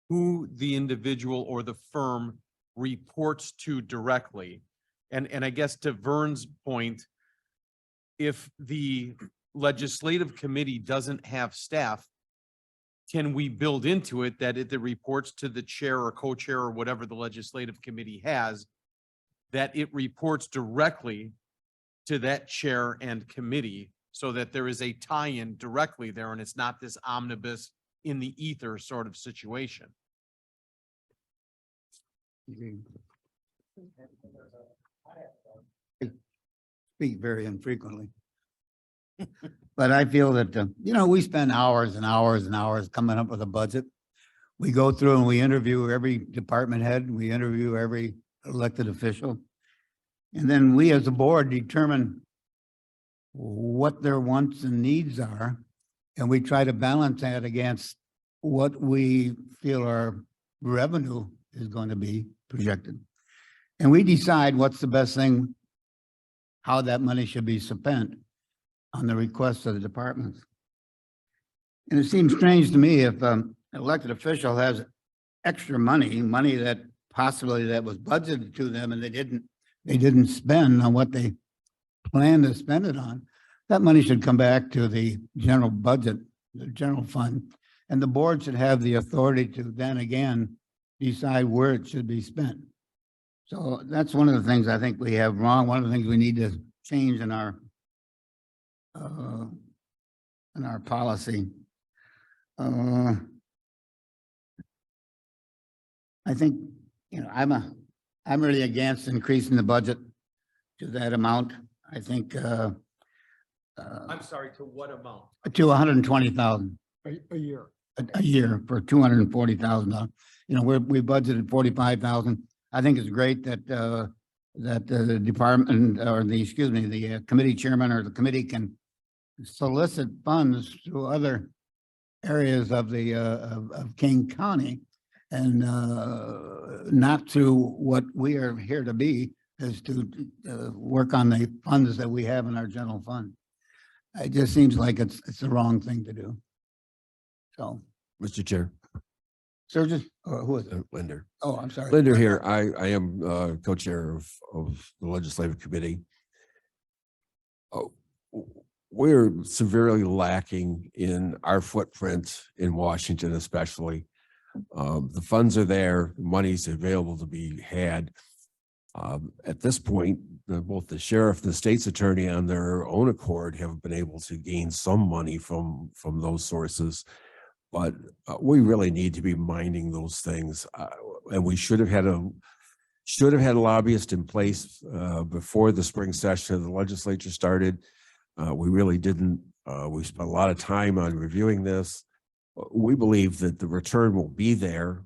who the individual or the firm reports to directly? And I guess to Vern's point, if the legislative committee doesn't have staff, can we build into it that it reports to the chair or co-chair or whatever the legislative committee has, that it reports directly to that chair and committee so that there is a tie-in directly there and it's not this omnibus in the ether sort of situation? Speak very infrequently. But I feel that, we spend hours and hours and hours coming up with a budget. We go through and we interview every department head, we interview every elected official. And then we as a board determine what their wants and needs are. And we try to balance that against what we feel our revenue is going to be projected. And we decide what's the best thing, how that money should be spent on the requests of the departments. And it seems strange to me if an elected official has extra money that possibly that was budgeted to them and they didn't spend on what they planned to spend it on, that money should come back to the general budget, the general fund, and the board should have the authority to then again decide where it should be spent. So that's one of the things I think we have wrong. One of the things we need to change in our policy. I think, I'm really against increasing the budget to that amount. I think I'm sorry, to what amount? to 120,000 A year. a year for $240,000. We budgeted 45,000. I think it's great that the department or the committee chairman or the committee can solicit funds through other areas of the, of King County. And not through what we are here to be, is to work on the funds that we have in our general fund. It just seems like it's the wrong thing to do. So, Mr. Chair, Sturgis, or who is it? Linder. Oh, I'm sorry. Linder here. I am co-chair of the Legislative Committee. Oh, we're severely lacking in our footprint in Washington, especially. The funds are there, money's available to be had. At this point, both the sheriff and the state's attorney on their own accord have been able to gain some money from those sources. But we really need to be minding those things. And we should have had a lobbyist in place before the spring session of the legislature started. We really didn't. We spent a lot of time on reviewing this. We believe that the return will be there.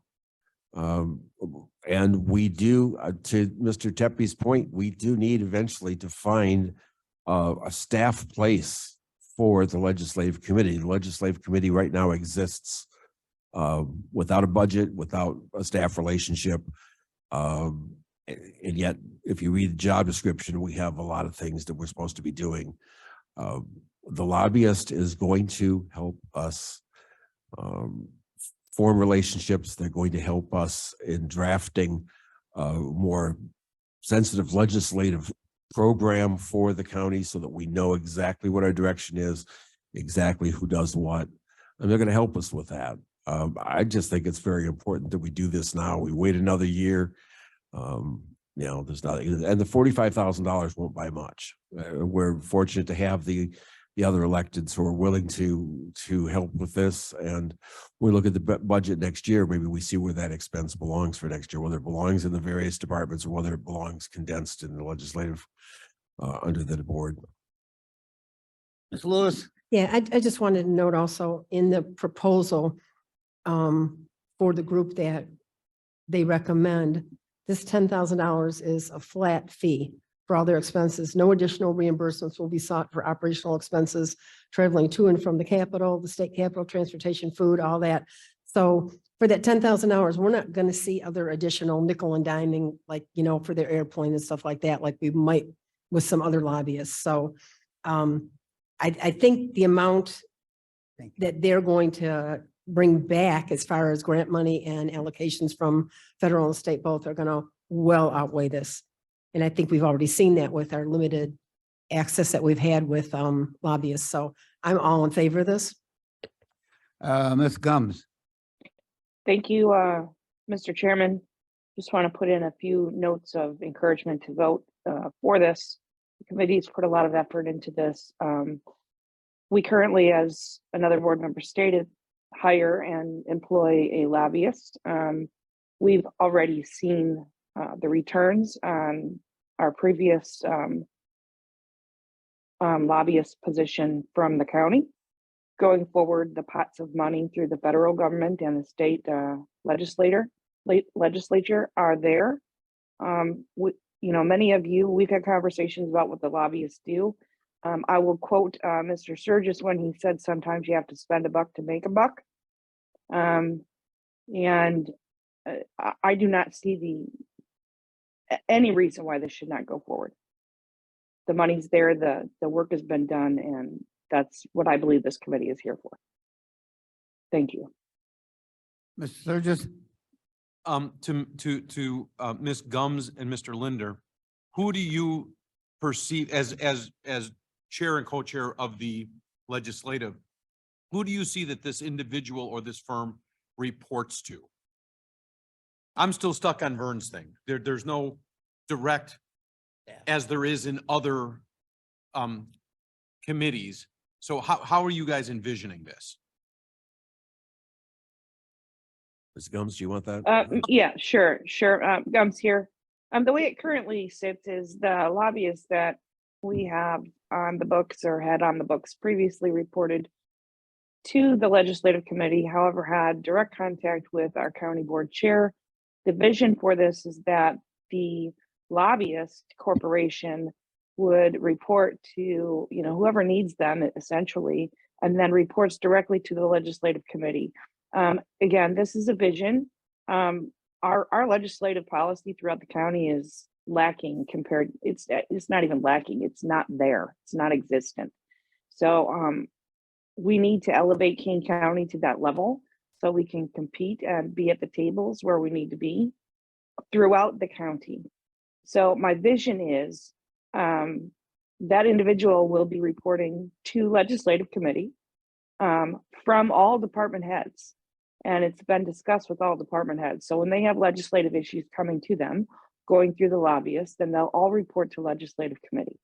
And we do, to Mr. Teppe's point, we do need eventually to find a staff place for the legislative committee. The legislative committee right now exists without a budget, without a staff relationship. And yet, if you read the job description, we have a lot of things that we're supposed to be doing. The lobbyist is going to help us form relationships. They're going to help us in drafting a more sensitive legislative program for the county so that we know exactly what our direction is, exactly who does what, and they're going to help us with that. I just think it's very important that we do this now. We wait another year. There's nothing, and the $45,000 won't buy much. We're fortunate to have the other electeds who are willing to help with this. And we look at the budget next year, maybe we see where that expense belongs for next year, whether it belongs in the various departments or whether it belongs condensed in the legislative under the board. Ms. Lewis? Yeah, I just wanted to note also in the proposal for the group that they recommend, this $10,000 is a flat fee for all their expenses. No additional reimbursements will be sought for operational expenses, traveling to and from the Capitol, the state capitol, transportation, food, all that. So for that $10,000, we're not going to see other additional nickel and diming, like, for their airplane and stuff like that, like we might with some other lobbyists. So I think the amount that they're going to bring back as far as grant money and allocations from federal and state both are going to well outweigh this. And I think we've already seen that with our limited access that we've had with lobbyists. So I'm all in favor of this. Ms. Gums? Thank you, Mr. Chairman. Just want to put in a few notes of encouragement to vote for this. The committee's put a lot of effort into this. We currently, as another board member stated, hire and employ a lobbyist. We've already seen the returns on our previous lobbyist position from the county. Going forward, the pots of money through the federal government and the state legislature are there. Many of you, we've had conversations about what the lobbyists do. I will quote Mr. Sturgis when he said, sometimes you have to spend a buck to make a buck. I do not see any reason why this should not go forward. The money's there, the work has been done, and that's what I believe this committee is here for. Thank you. Mr. Sturgis? To Ms. Gums and Mr. Linder, who do you perceive as chair and co-chair of the legislative? Who do you see that this individual or this firm reports to? I'm still stuck on Vern's thing. There's no direct, as there is in other committees. So how are you guys envisioning this? Ms. Gums, do you want that? Yeah, sure. Gums here. The way it currently sits is the lobbyists that we have on the books or had on the books previously reported to the legislative committee, however, had direct contact with our county board chair. The vision for this is that the lobbyist corporation would report to, you know, whoever needs them essentially, and then reports directly to the legislative committee. Again, this is a vision. Our legislative policy throughout the county is lacking compared, it's not even lacking, it's not there, it's not existent. So we need to elevate Kane County to that level so we can compete and be at the tables where we need to be throughout the county. So my vision is that individual will be reporting to legislative committee from all department heads. And it's been discussed with all department heads. So when they have legislative issues coming to them, going through the lobbyists, then they'll all report to legislative committee.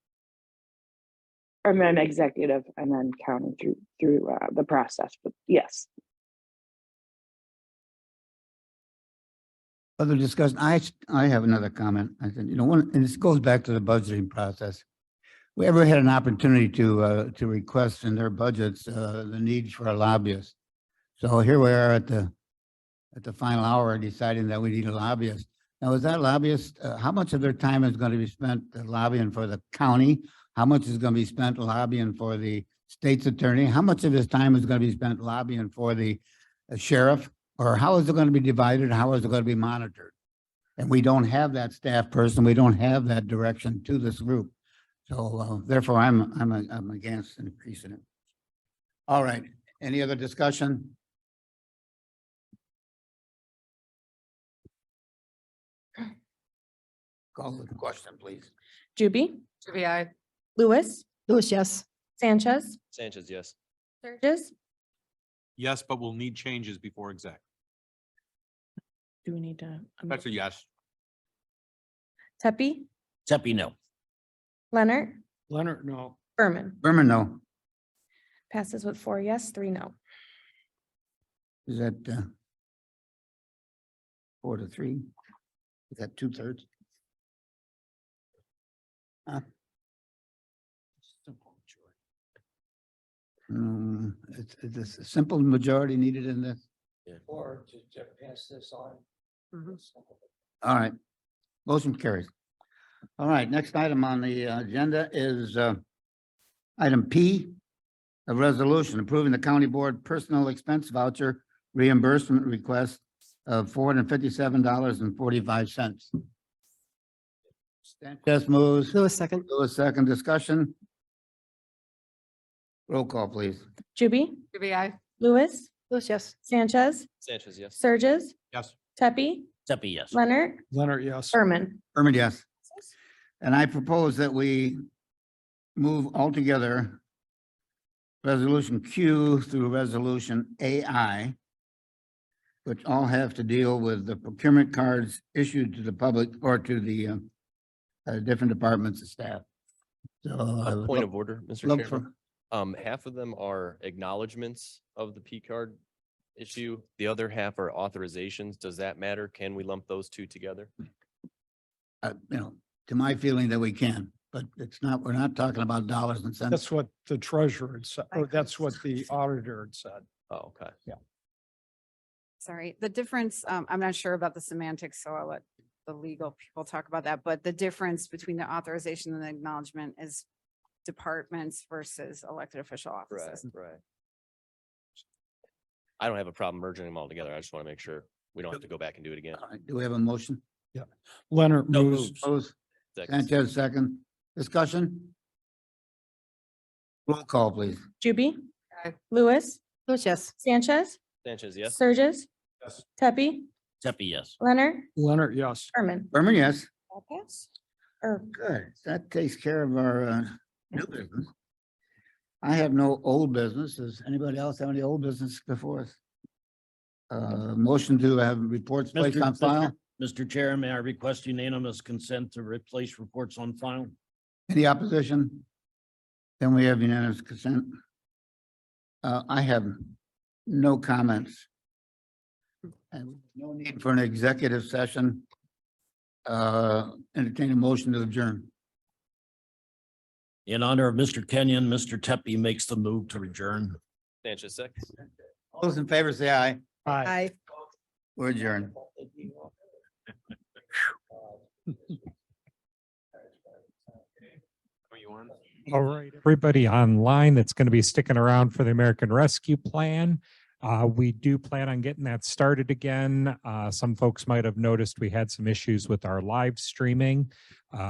And then executive, and then county through the process. But yes. Other discussion, I have another comment. I think, you know, one, and this goes back to the budgeting process. We ever had an opportunity to request in their budgets, the needs for a lobbyist. So here we are at the final hour deciding that we need a lobbyist. Now, is that lobbyist, how much of their time is going to be spent lobbying for the county? How much is going to be spent lobbying for the state's attorney? How much of his time is going to be spent lobbying for the sheriff? Or how is it going to be divided? How is it going to be monitored? And we don't have that staff person. We don't have that direction to this group. So therefore, I'm against increasing it. All right. Any other discussion? Call the question, please. Juby, Juby, I. Lewis, Lewis, yes. Sanchez, Sanchez, yes. Sturgis. Yes, but we'll need changes before exec. Do we need to? That's a yes. Tepe, Tepe, no. Leonard, Leonard, no. Berman. Berman, no. Passes with 4 yes, 3 no. Is that 4-3? Is that 2/3? Is this a simple majority needed in this? Or to pass this on. All right. Motion carries. All right, next item on the agenda is item P, a resolution approving the county board personal expense voucher reimbursement request of $457.45. Sanchez moves. Lewis, second. Lewis, second. Discussion. Roll call, please. Juby, Juby, I. Lewis, Lewis, yes. Sanchez, Sanchez, yes. Sturgis, Yes. Tepe, Tepe, yes. Leonard, Leonard, yes. Berman. Berman, yes. And I propose that we move altogether resolution Q through resolution AI, which all have to deal with the procurement cards issued to the public or to the different departments of staff. So Point of order, Mr. look Chairman. Half of them are acknowledgements of the P card issue. The other half are authorizations. Does that matter? Can we lump those two together? you know, to my feeling that we can, but it's not, we're not talking about dollars and cents. That's what the treasurer had said, or that's what the auditor had said. Oh, okay. Sorry, the difference, I'm not sure about the semantics, so I'll let the legal people talk about that, but the difference between the authorization and the acknowledgement is departments versus elected official Right, offices. right. I don't have a problem merging them all together. I just want to make sure we don't have to go back and do it again. All right, do we have a motion? Leonard No moves. moves. Opposed? Second. Sanchez, second. Discussion? Roll call, please. Juby, Aye. Lewis, Lewis, yes. Sanchez, Sanchez, yes. Sturgis, Yes. Tepe, Tepe, yes. Leonard, Leonard, yes. Berman. Berman, yes. All pass. Or Good. That takes care of our new business. I have no old business. Does anybody else have any old business before us? Motion to have reports placed on file. Mr. Chair, may I request unanimous consent to replace reports on file? Any opposition? Then we have unanimous consent. I have no comments. And no need for an executive session. Entertain a motion to adjourn. In honor of Mr. Kenyon, Mr. Tepe makes the move to adjourn. Sanchez, second. All those in favor say aye. Aye. We're adjourned. All right, everybody online that's going to be sticking around for the American Rescue Plan. We do plan on getting that started again. Some folks might have noticed we had some issues with our live streaming.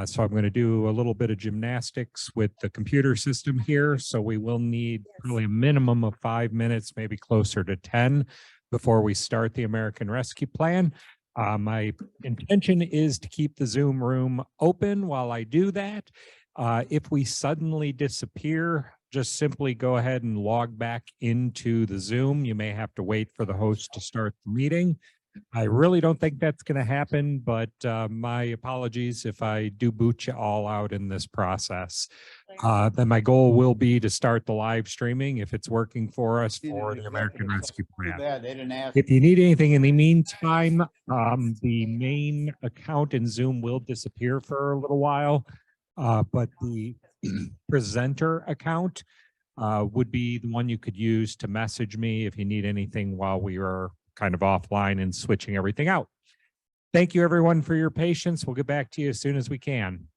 So I'm going to do a little bit of gymnastics with the computer system here. So we will need really a minimum of 5 minutes, maybe closer to 10 before we start the American Rescue Plan. My intention is to keep the Zoom room open while I do that. If we suddenly disappear, just simply go ahead and log back into the Zoom. You may have to wait for the host to start the meeting. I really don't think that's going to happen, but my apologies if I do boot you all out in this process. Then my goal will be to start the live streaming if it's working for us for the American Rescue Too Plan. bad they didn't ask. If you need anything in the meantime, the main account in Zoom will disappear for a little while. But the presenter account would be the one you could use to message me if you need anything while we are kind of offline and switching everything out. Thank you, everyone, for your patience. We'll get back to you as soon as we can.